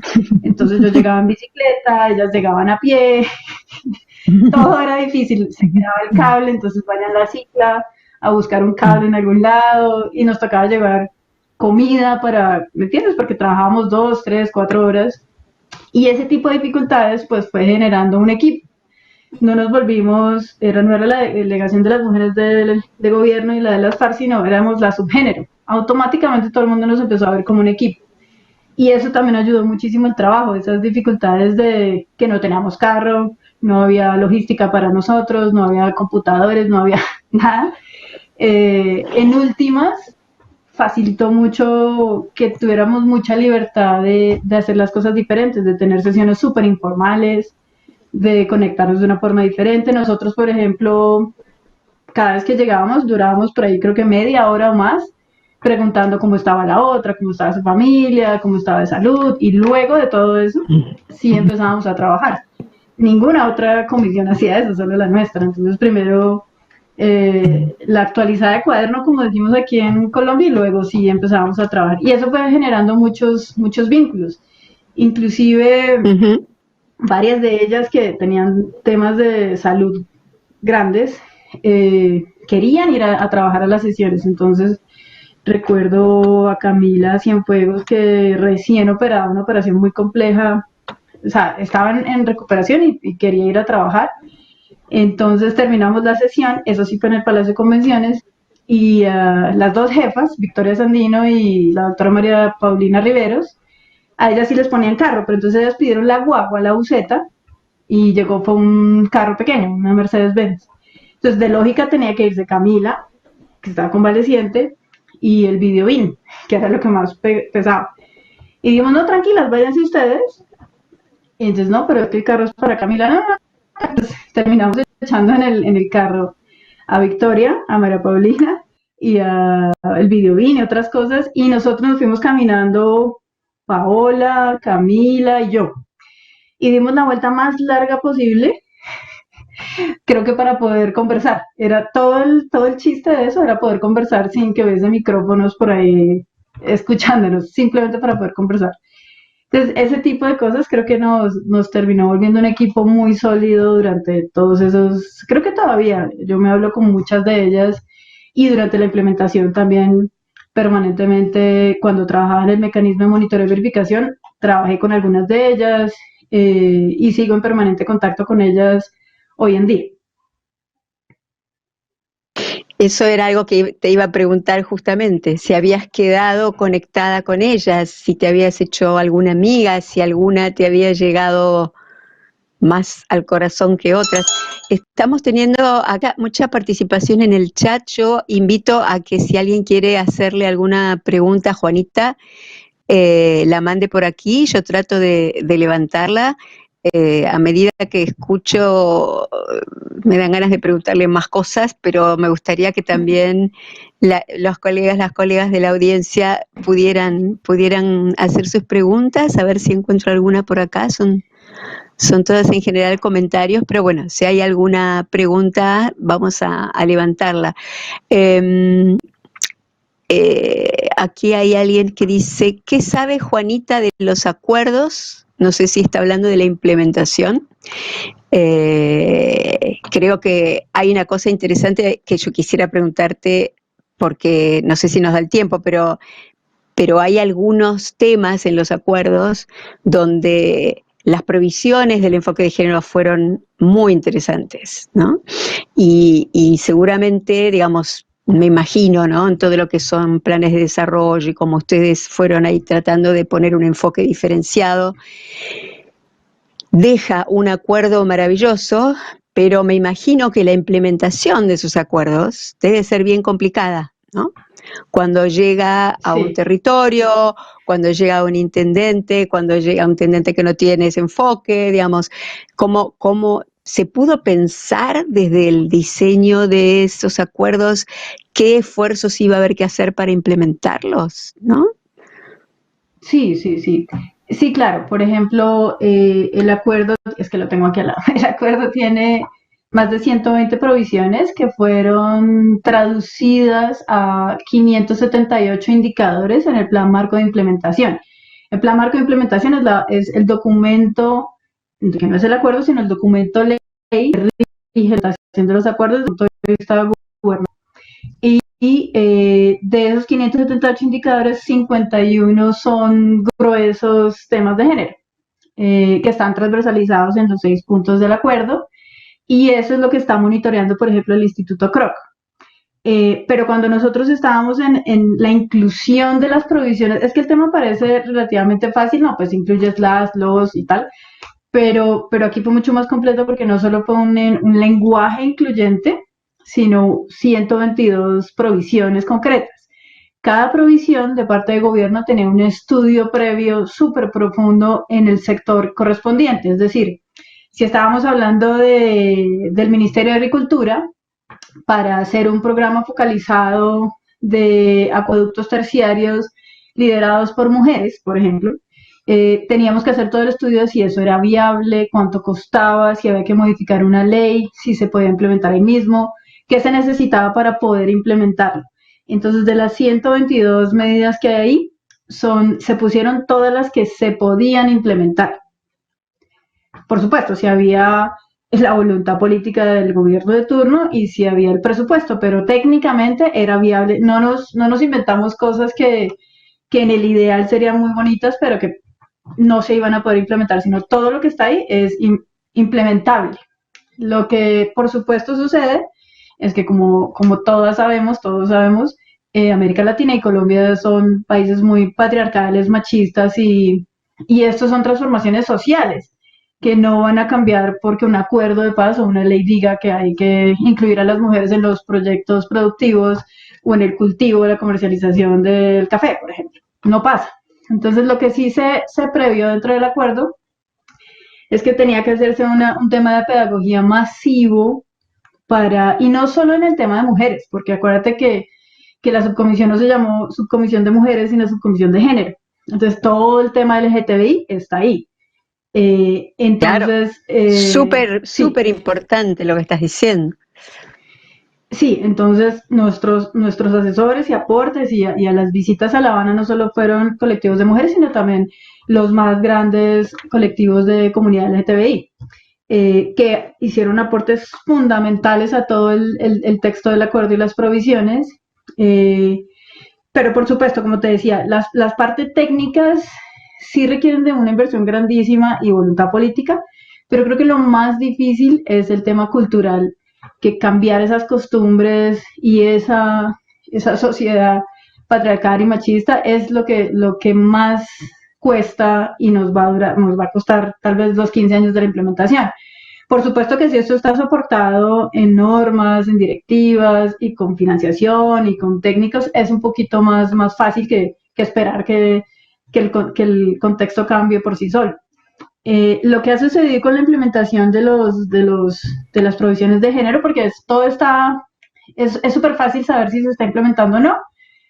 entonces yo llegaba en bicicleta, ellas llegaban a pie, todo era difícil, se quedaba el cable, entonces vayan a la cicla a buscar un cable en algún lado y nos tocaba llevar comida para, ¿me entiendes? Porque trabajábamos 2, 3, 4 horas y ese tipo de dificultades pues fue generando un equipo. No nos volvimos, no era la delegación de las mujeres de gobierno y la de las FARC, sino éramos la subgénero. Automáticamente todo el mundo nos empezó a ver como un equipo. Y eso también ayudó muchísimo el trabajo, esas dificultades de que no teníamos carro, no había logística para nosotros, no había computadores, no había nada. En últimas, facilitó mucho que tuviéramos mucha libertad de hacer las cosas diferentes, de tener sesiones súper informales, de conectarnos de una forma diferente. Nosotros, por ejemplo, cada vez que llegábamos, durábamos por ahí creo que media hora o más, preguntando cómo estaba la otra, cómo estaba su familia, cómo estaba de salud, y luego de todo eso, sí empezábamos a trabajar. Ninguna otra comisión hacía eso, solo la nuestra. Entonces, primero la actualizada de cuaderno, como decimos aquí en Colombia, y luego sí empezábamos a trabajar. Y eso fue generando muchos vínculos. Inclusive, varias de ellas que tenían temas de salud grandes, querían ir a trabajar a las sesiones. Entonces, recuerdo a Camila Cienfuegos que recién operaba una operación muy compleja, o sea, estaban en recuperación y quería ir a trabajar. Entonces terminamos la sesión, eso sí fue en el Palacio de Convenciones, y las dos jefas, Victoria Sandino y la doctora María Paulina Riveros, a ellas sí les ponían carro, pero entonces ellas pidieron la guagua, la buseta, y llegó fue un carro pequeño, una Mercedes-Benz. Entonces de lógica tenía que irse Camila, que estaba convaleciente, y el videoin, que era lo que más pesaba. Y dijimos, no, tranquilas, váyanse ustedes. Y entonces, no, pero es que el carro es para Camila. No, no. Entonces, terminamos echando en el carro a Victoria, a María Paulina y a el videoin y otras cosas. Y nosotros nos fuimos caminando, Paola, Camila y yo. Y dimos la vuelta más larga posible, creo que para poder conversar. Era todo el chiste de eso, era poder conversar sin que hubiese micrófonos por ahí escuchándonos, simplemente para poder conversar. Entonces, ese tipo de cosas creo que nos terminó volviendo un equipo muy sólido durante todos esos, creo que todavía, yo me hablo con muchas de ellas y durante la implementación también permanentemente, cuando trabajaba en el mecanismo de monitoreo y verificación, trabajé con algunas de ellas y sigo en permanente contacto con ellas hoy en día. Eso era algo que te iba a preguntar justamente, si habías quedado conectada con ellas, si te habías hecho alguna amiga, si alguna te había llegado más al corazón que otras. Estamos teniendo acá mucha participación en el chat. Yo invito a que si alguien quiere hacerle alguna pregunta a Juanita, la mande por aquí, yo trato de levantarla. a medida que escucho me dan ganas de preguntarle más cosas, pero me gustaría que también los colegas, las colegas de la audiencia pudieran hacer sus preguntas, a ver si encuentro alguna por acá. Son todas en general comentarios, pero bueno, si hay alguna pregunta, vamos a levantarla. Aquí hay alguien que dice, ¿qué sabe Juanita de los acuerdos? No sé si está hablando de la implementación. Creo que hay una cosa interesante que yo quisiera preguntarte, porque no sé si nos da el tiempo, pero hay algunos temas en los acuerdos donde las provisiones del enfoque de género fueron muy interesantes, ¿no? Y seguramente, digamos, me imagino, ¿no?, en todo lo que son planes de desarrollo y como ustedes fueron ahí tratando de poner un enfoque diferenciado, deja un acuerdo maravilloso, pero me imagino que la implementación de esos acuerdos debe ser bien complicada, ¿no? Cuando llega a un Sí. territorio, cuando llega a un intendente, cuando llega a un intendente que no tiene ese enfoque, digamos, ¿cómo se pudo pensar desde el diseño de esos acuerdos qué esfuerzos iba a haber que hacer para implementarlos, ¿no? Sí, sí, sí. Sí, claro. Por ejemplo, el acuerdo, es que lo tengo aquí al lado, el acuerdo tiene más de 120 provisiones que fueron traducidas a 578 indicadores en el Plan Marco de Implementación. El Plan Marco de Implementación es el documento, que no es el acuerdo, sino el documento ley que rige la implementación de los acuerdos desde el punto de vista gubernamental. De esos 578 indicadores, 51 son gruesos temas de género, que están transversalizados en los 6 puntos del acuerdo, y eso es lo que está monitoreando, por ejemplo, el Instituto Kroc. Pero cuando nosotros estábamos en la inclusión de las provisiones, es que el tema parece relativamente fácil, no, pues incluyes los y tal, pero aquí fue mucho más completo porque no solo fue un lenguaje incluyente, sino 122 provisiones concretas. Cada provisión de parte del gobierno tenía un estudio previo súper profundo en el sector correspondiente, es decir, si estábamos hablando del Ministerio de Agricultura, para hacer un programa focalizado de acueductos terciarios liderados por mujeres, por ejemplo, teníamos que hacer todo el estudio de si eso era viable, cuánto costaba, si había que modificar una ley, si se podía implementar ahí mismo, qué se necesitaba para poder implementarlo. Entonces, de las 122 medidas que hay ahí, se pusieron todas las que se podían implementar. Por supuesto, si había la voluntad política del gobierno de turno y si había el presupuesto, pero técnicamente era viable. No nos inventamos cosas que en el ideal serían muy bonitas, pero que no se iban a poder implementar, sino todo lo que está ahí es implementable. Lo que por supuesto sucede es que como todos sabemos, América Latina y Colombia son países muy patriarcales, machistas y estos son transformaciones sociales que no van a cambiar porque un acuerdo de paz o una ley diga que hay que incluir a las mujeres en los proyectos productivos o en el cultivo, la comercialización del café, por ejemplo. No pasa. Entonces, lo que sí se previó dentro del acuerdo es que tenía que hacerse un tema de pedagogía masivo y no solo en el tema de mujeres, porque acuérdate que la subcomisión no se llamó subcomisión de mujeres, sino subcomisión de género. Entonces, todo el tema LGTBI está ahí. Claro, súper importante lo que estás diciendo. Sí, entonces nuestros asesores y aportes y a las visitas a La Habana no solo fueron colectivos de mujeres, sino también los más grandes colectivos de comunidad LGTBI, que hicieron aportes fundamentales a todo el texto del acuerdo y las provisiones. Pero por supuesto, como te decía, las partes técnicas sí requieren de una inversión grandísima y voluntad política, pero creo que lo más difícil es el tema cultural, que cambiar esas costumbres y esa sociedad patriarcal y machista es lo que más cuesta y nos va a costar tal vez los 15 años de la implementación. Por supuesto que si esto está soportado en normas, en directivas y con financiación y con técnicos, es un poquito más fácil que esperar que el contexto cambie por sí solo. Lo que ha sucedido con la implementación de las provisiones de género, porque todo está, es súper fácil saber si se está implementando o no,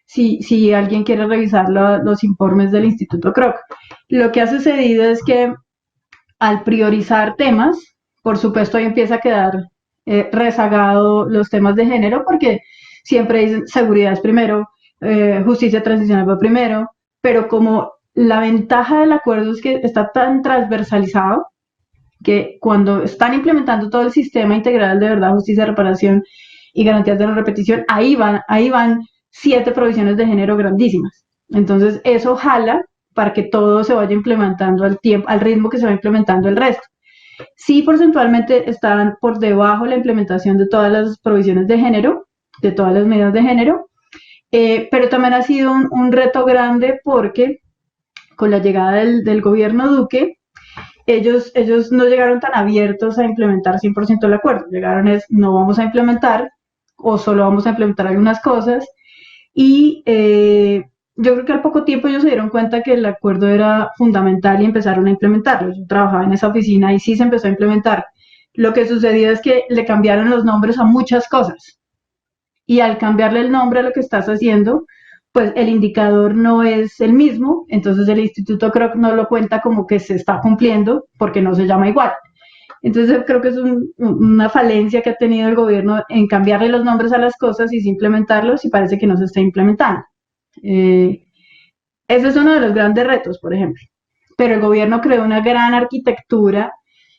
si alguien quiere revisar los informes del Instituto Kroc. Lo que ha sucedido es que al priorizar temas, por supuesto ahí empieza a quedar rezagado los temas de género, porque siempre dicen seguridad es primero, justicia transicional va primero, pero como la ventaja del acuerdo es que está tan transversalizado que cuando están implementando todo el sistema integral de verdad, justicia, reparación y garantías de no repetición, ahí van 7 provisiones de género grandísimas. Entonces eso jala para que todo se vaya implementando al ritmo que se va implementando el resto. Sí, porcentualmente están por debajo la implementación de todas las provisiones de género, de todas las medidas de género, pero también ha sido un reto grande porque con la llegada del gobierno Duque, ellos no llegaron tan abiertos a implementar 100% el acuerdo. Llegaron no vamos a implementar o solo vamos a implementar algunas cosas. Y yo creo que al poco tiempo ellos se dieron cuenta que el acuerdo era fundamental y empezaron a implementarlo. Yo trabajaba en esa oficina y sí se empezó a implementar. Lo que sucedió es que le cambiaron los nombres a muchas cosas. Y al cambiarle el nombre a lo que estás haciendo, pues el indicador no es el mismo, entonces el Instituto Kroc no lo cuenta como que se está cumpliendo porque no se llama igual. Entonces creo que es una falencia que ha tenido el gobierno en cambiarle los nombres a las cosas y sin implementarlos y parece que no se está implementando. Ese es uno de los grandes retos, por ejemplo. Pero el gobierno creó una gran arquitectura.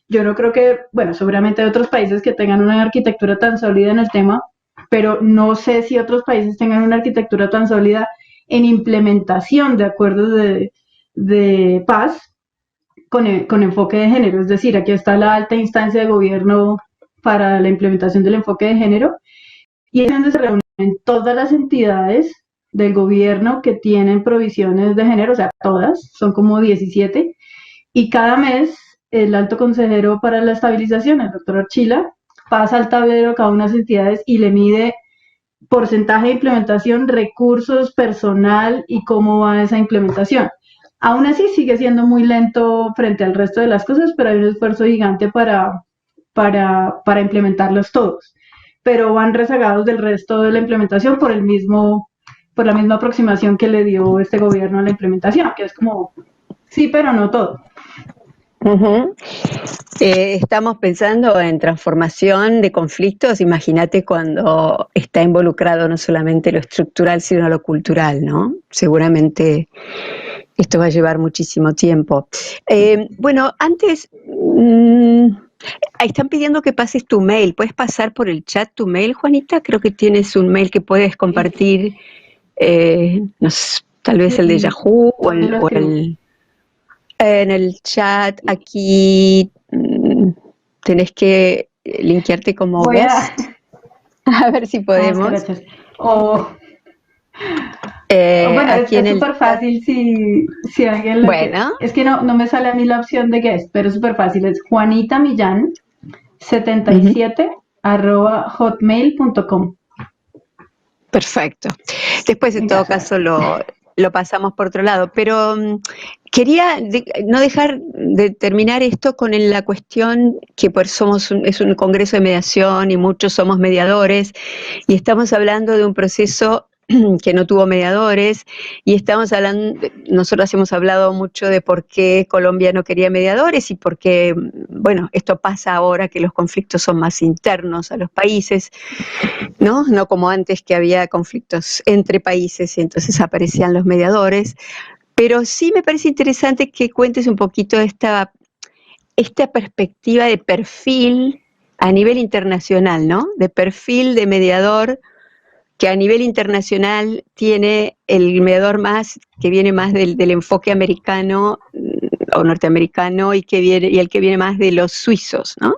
Yo no creo que, bueno, seguramente hay otros países que tengan una arquitectura tan sólida en el tema, pero no sé si otros países tengan una arquitectura tan sólida en implementación de acuerdos de paz con enfoque de género. Es decir, aquí está la alta instancia de gobierno para la implementación del enfoque de género y es donde se reúnen todas las entidades del gobierno que tienen provisiones de género, o sea, todas, son como 17, y cada mes el alto consejero para la estabilización, el doctor Archila, pasa al tablero a cada una de las entidades y le mide porcentaje de implementación, recursos, personal y cómo va esa implementación. Aún así sigue siendo muy lento frente al resto de las cosas, pero hay un esfuerzo gigante para implementarlos todos. Pero van rezagados del resto de la implementación por la misma aproximación que le dio este gobierno a la implementación, que es como sí, pero no todo. Uh-huh. Estamos pensando en transformación de conflictos, imagínate cuando está involucrado no solamente lo estructural, sino lo cultural, ¿no? Seguramente esto va a llevar muchísimo tiempo. Bueno, antes, están pidiendo que pases tu mail. ¿Puedes pasar por el chat tu mail, Juanita? Creo que tienes un mail que puedes compartir, no sé, tal vez el de Yahoo o el en el chat aquí. Tenés que linkearte como Voy ves. A ver si podemos. Bueno, es súper fácil si alguien lo quiere. Es que no me sale a mí la opción de guest, pero es súper fácil. Es Juanita Millán 77 @hotmail.com. Perfecto. Después, en todo caso, lo pasamos por otro lado, pero quería no dejar de terminar esto con la cuestión que pues es un congreso de mediación y muchos somos mediadores y estamos hablando de un proceso que no tuvo mediadores y estamos hablando, nosotros hemos hablado mucho de por qué Colombia no quería mediadores y por qué, bueno, esto pasa ahora que los conflictos son más internos a los países, ¿no? No como antes que había conflictos entre países y entonces aparecían los mediadores, pero sí me parece interesante que cuentes un poquito esta perspectiva de perfil a nivel internacional, ¿no? De perfil de mediador que a nivel internacional tiene el mediador que viene más del enfoque americano o norteamericano y el que viene más de los suizos, ¿no?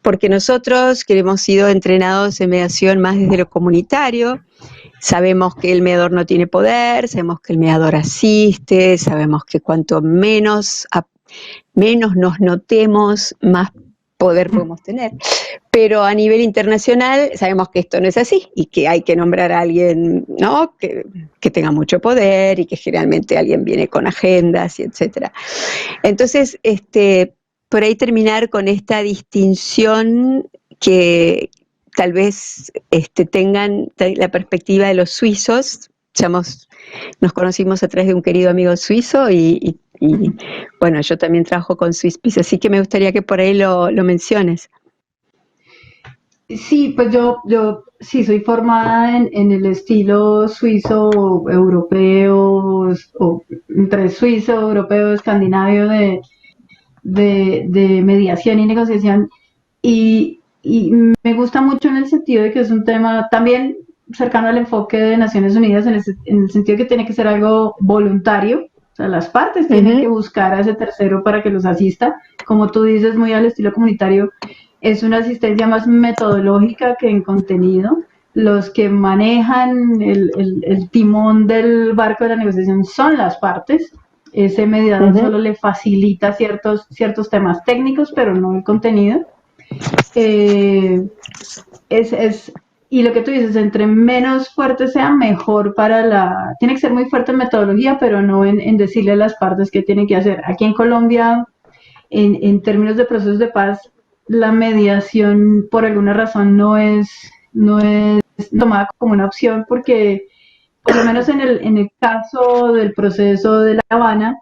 Porque nosotros que hemos sido entrenados en mediación más desde lo comunitario, sabemos que el mediador no tiene poder, sabemos que el mediador asiste, sabemos que cuanto menos nos notemos, más poder podemos tener. Pero a nivel internacional sabemos que esto no es así y que hay que nombrar a alguien, ¿no?, que tenga mucho poder y que generalmente alguien viene con agendas y etcétera. Entonces, por ahí terminar con esta distinción que tal vez tengan la perspectiva de los suizos. Nos conocimos a través de un querido amigo suizo y bueno, yo también trabajo con Swiss Peace, así que me gustaría que por ahí lo menciones. Sí, pues yo sí soy formada en el estilo suizo, europeo, o entre suizo, europeo, escandinavio de mediación y negociación. Y me gusta mucho en el sentido de que es un tema también cercano al enfoque de Naciones Unidas, en el sentido de que tiene que ser algo voluntario. O sea, las partes tienen que buscar a ese tercero para que los asista. Como tú dices, muy al estilo comunitario, es una asistencia más metodológica que en contenido. Los que manejan el timón del barco de la negociación son las partes. Ese mediador solo le facilita ciertos temas técnicos, pero no el contenido. Y lo que tú dices, entre menos fuerte sea, mejor tiene que ser muy fuerte en metodología, pero no en decirle a las partes qué tienen que hacer. Aquí en Colombia, en términos de procesos de paz, la mediación por alguna razón no es tomada como una opción, porque por lo menos en el caso del proceso de La Habana,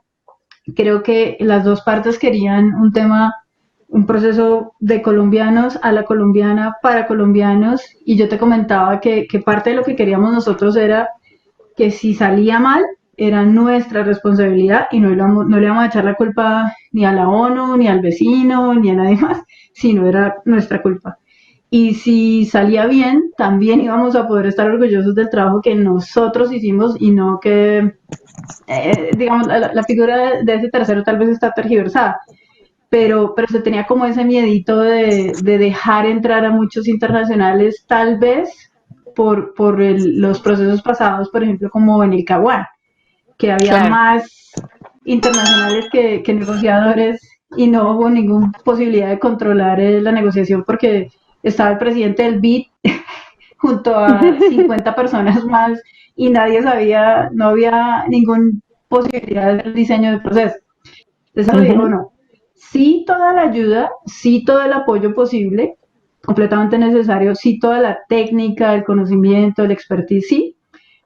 creo que las dos partes querían un proceso de colombianos a la colombiana para colombianos, y yo te comentaba que parte de lo que queríamos nosotros era que si salía mal era nuestra responsabilidad y no le íbamos a echar la culpa ni a la ONU, ni al vecino, ni a nadie más, sino era nuestra culpa. Y si salía bien, también íbamos a poder estar orgullosos del trabajo que nosotros hicimos y no que, digamos, la figura de ese tercero tal vez está tergiversada, pero se tenía como ese miedito de dejar entrar a muchos internacionales, tal vez por los procesos pasados, por ejemplo, como en el Caguán, que había más internacionales que negociadores y no hubo ninguna posibilidad de controlar la negociación porque estaba el presidente del BID junto a 50 personas más y nadie sabía, no había ninguna posibilidad del diseño del proceso. Entonces digo, no, sí toda la ayuda, sí todo el apoyo posible, completamente necesario, sí toda la técnica, el conocimiento, el expertise, sí,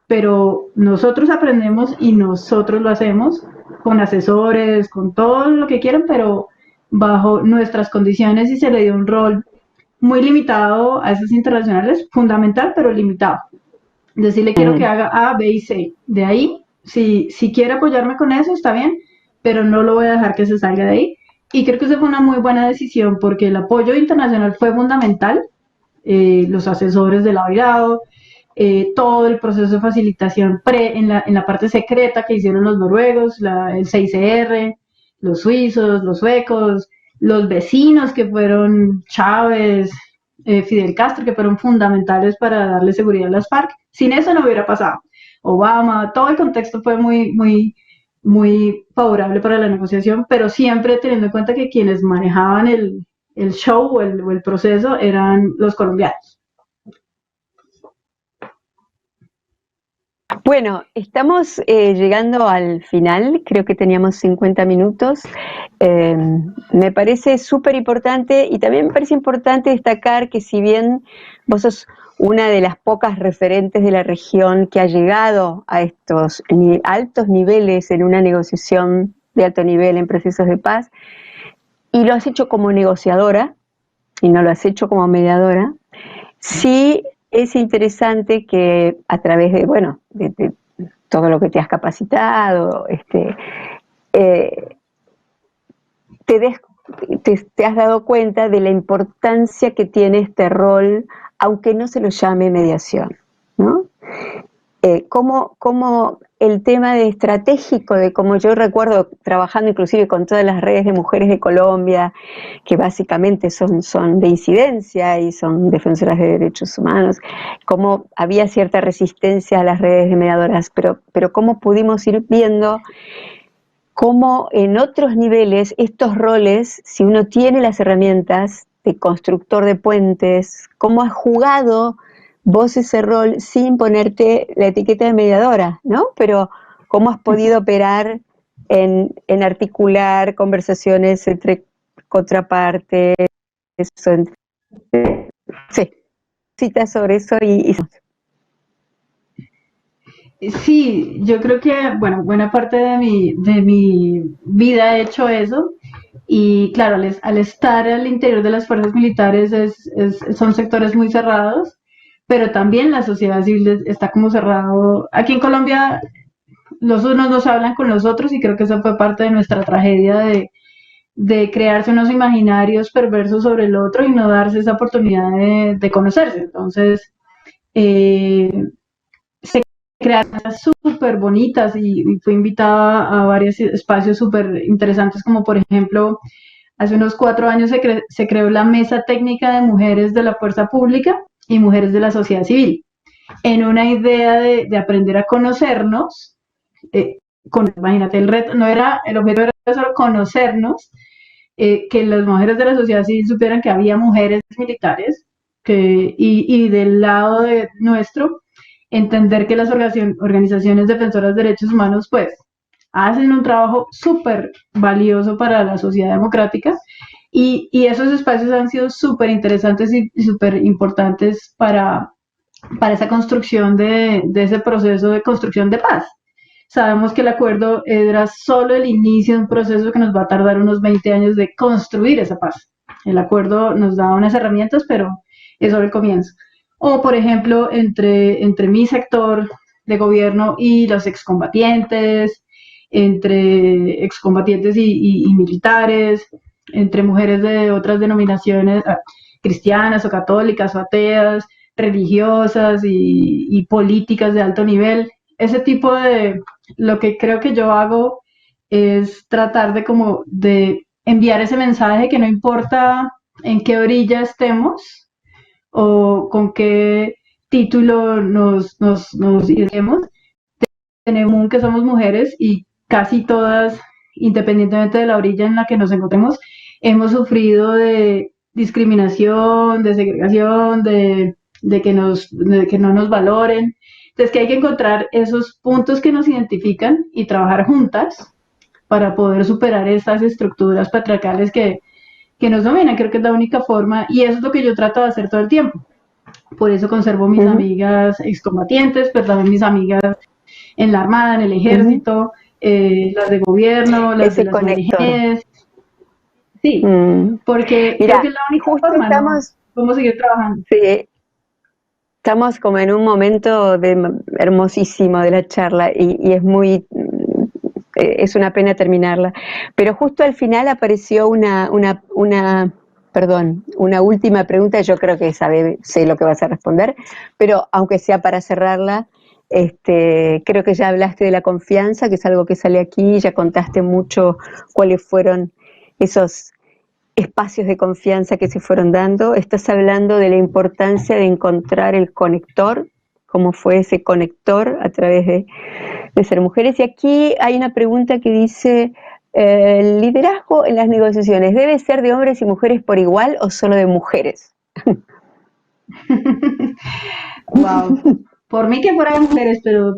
pero nosotros aprendemos y nosotros lo hacemos con asesores, con todo lo que quieran, pero bajo nuestras condiciones, y se le dio un rol muy limitado a esos internacionales, fundamental, pero limitado. Decirle quiero que haga A, B y C. De ahí, si quiere apoyarme con eso, está bien, pero no lo voy a dejar que se salga de ahí. Y creo que esa fue una muy buena decisión porque el apoyo internacional fue fundamental, los asesores de lado y lado, todo el proceso de facilitación en la parte secreta que hicieron los noruegos, el CICR, los suizos, los suecos, los vecinos que fueron Chávez, Fidel Castro, que fueron fundamentales para darle seguridad a las FARC. Sin eso no hubiera pasado. Obama, todo el contexto fue muy favorable para la negociación, pero siempre teniendo en cuenta que quienes manejaban el show o el proceso eran los colombianos. Bueno, estamos llegando al final, creo que teníamos 50 minutos. Me parece súper importante y también me parece importante destacar que si bien vos sos una de las pocas referentes de la región que ha llegado a estos altos niveles en una negociación de alto nivel en procesos de paz, y lo has hecho como negociadora y no lo has hecho como mediadora, sí es interesante que a través de, bueno, de todo lo que te has capacitado, te has dado cuenta de la importancia que tiene este rol, aunque no se lo llame mediación, ¿no? Como el tema de estratégico, de como yo recuerdo trabajando inclusive con todas las redes de mujeres de Colombia, que básicamente son de incidencia y son defensoras de derechos humanos, como había cierta resistencia a las redes de mediadoras, pero cómo pudimos ir viendo cómo en otros niveles estos roles, si uno tiene las herramientas de constructor de puentes, cómo has jugado vos ese rol sin ponerte la etiqueta de mediadora, ¿no? Pero cómo has podido operar en articular conversaciones entre contrapartes, eso, sí, citas sobre eso y Sí, yo creo que, bueno, buena parte de mi vida he hecho eso. Y claro, al estar al interior de las fuerzas militares son sectores muy cerrados, pero también la sociedad civil está como cerrado. Aquí en Colombia los unos no se hablan con los otros y creo que esa fue parte de nuestra tragedia de crearse unos imaginarios perversos sobre el otro y no darse esa oportunidad de conocerse. Entonces, eh, se crearon súper bonitas y fui invitada a varios espacios súper interesantes, como por ejemplo, hace unos 4 años se creó la Mesa Técnica de Mujeres de la Fuerza Pública y Mujeres de la Sociedad Civil, en una idea de aprender a conocernos. Imagínate, el reto no era, el objetivo era solo conocernos, que las mujeres de la sociedad civil supieran que había mujeres militares, y del lado nuestro, entender que las organizaciones defensoras de derechos humanos, pues, hacen un trabajo súper valioso para la sociedad democrática, y esos espacios han sido súper interesantes y súper importantes para esa construcción de ese proceso de construcción de paz. Sabemos que el acuerdo era solo el inicio de un proceso que nos va a tardar unos 20 años de construir esa paz. El acuerdo nos da unas herramientas, pero es solo el comienzo. O, por ejemplo, entre mi sector de gobierno y los excombatientes, entre excombatientes y militares, entre mujeres de otras denominaciones, cristianas o católicas o ateas, religiosas y políticas de alto nivel. Ese tipo de, lo que creo que yo hago es tratar de como de enviar ese mensaje que no importa en qué orilla estemos o con qué título nos iremos, tenemos que somos mujeres y casi todas, independientemente de la orilla en la que nos encontremos, hemos sufrido de discriminación, de segregación, de que no nos valoren. Entonces, que hay que encontrar esos puntos que nos identifican y trabajar juntas para poder superar estas estructuras patriarcales que nos dominan. Creo que es la única forma y eso es lo que yo trato de hacer todo el tiempo. Por eso conservo mis amigas excombatientes, pero también mis amigas en la Armada, en el Ejército, las de gobierno, las ese de las conector. ONGs. Sí, porque Mira, creo que es la única justo forma, ¿no? Vamos a seguir trabajando. Sí, estamos como en un momento hermosísimo de la charla y es muy, es una pena terminarla. Pero justo al final apareció perdón, una última pregunta, yo creo que sé lo que vas a responder, pero aunque sea para cerrarla, creo que ya hablaste de la confianza, que es algo que sale aquí, ya contaste mucho cuáles fueron esos espacios de confianza que se fueron dando. Estás hablando de la importancia de encontrar el conector, cómo fue ese conector a través de ser mujeres. Y aquí hay una pregunta que dice, ¿el liderazgo en las negociaciones debe ser de hombres y mujeres por igual o solo de mujeres? Wow. Por mí que fuera de mujeres, pero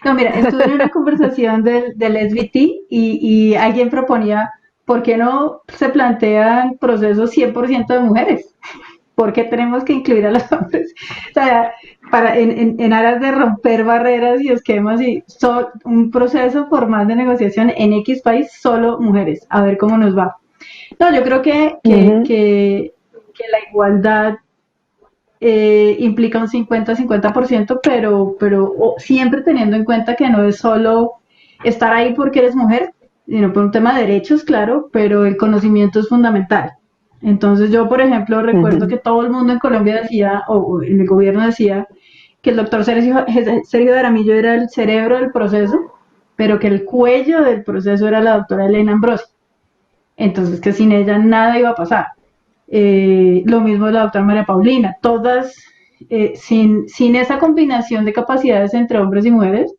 no, mira, estuve en una conversación del SBT y alguien proponía, ¿por qué no se plantean procesos 100% de mujeres? ¿Por qué tenemos que incluir a los hombres? O sea, en aras de romper barreras y esquemas y un proceso formal de negociación en X país, solo mujeres, a ver cómo nos va. No, yo creo que la igualdad implica un 50-50%, pero siempre teniendo en cuenta que no es solo estar ahí porque eres mujer, sino por un tema de derechos, claro, pero el conocimiento es fundamental. Entonces yo, por ejemplo, recuerdo que todo el mundo en Colombia decía, o en el gobierno decía, que el doctor Sergio Jaramillo era el cerebro del proceso, pero que el cuello del proceso era la doctora Elena Ambrosi. Entonces que sin ella nada iba a pasar. Lo mismo la doctora María Paulina, todas sin esa combinación de capacidades entre hombres y mujeres,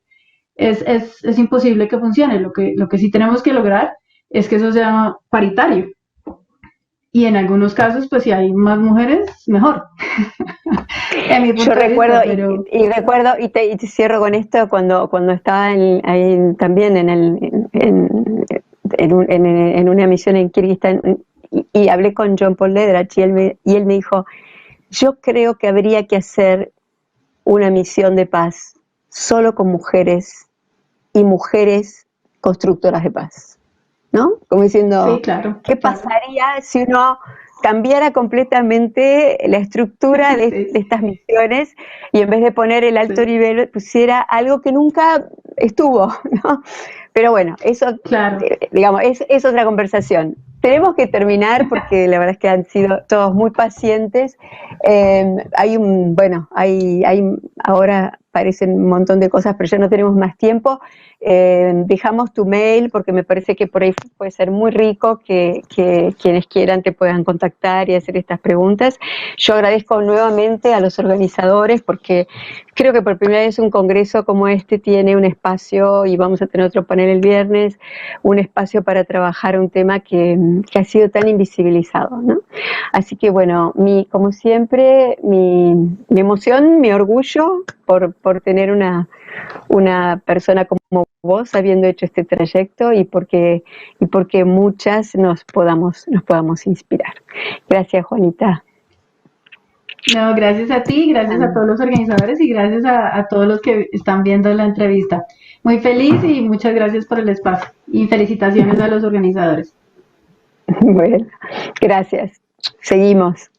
es imposible que funcione. Lo que sí tenemos que lograr es que eso sea paritario. Y en algunos casos, pues si hay más mujeres, mejor. En mi Yo punto de recuerdo, vista, pero recuerdo, y te cierro con esto, cuando estaba también en una misión en Kirguistán, y hablé con John Paul Lederach, y él me dijo, yo creo que habría que hacer una misión de paz solo con mujeres y mujeres constructoras de paz, ¿no? Como sí, diciendo, claro, ¿qué claro. pasaría si uno cambiara completamente la estructura de Sí, estas misiones y en vez de poner el alto sí, nivel pusiera algo que nunca estuvo, ¿no? Pero bueno, eso, claro. digamos, es otra conversación. Tenemos que terminar porque la verdad es que han sido todos muy pacientes. Ahora parecen un montón de cosas, pero ya no tenemos más tiempo. Dejamos tu mail porque me parece que por ahí puede ser muy rico que quienes quieran te puedan contactar y hacer estas preguntas. Yo agradezco nuevamente a los organizadores porque creo que por primera vez un congreso como este tiene un espacio, y vamos a tener otro panel el viernes, un espacio para trabajar un tema que ha sido tan invisibilizado, ¿no? Así que bueno, como siempre, mi emoción, mi orgullo por tener una persona como vos habiendo hecho este trayecto y porque muchas nos podamos inspirar. Gracias, Juanita. No, gracias a ti, gracias a todos los organizadores y gracias a todos los que están viendo la entrevista. Muy feliz y muchas gracias por el espacio. Y felicitaciones a los organizadores. Bueno, gracias. Seguimos.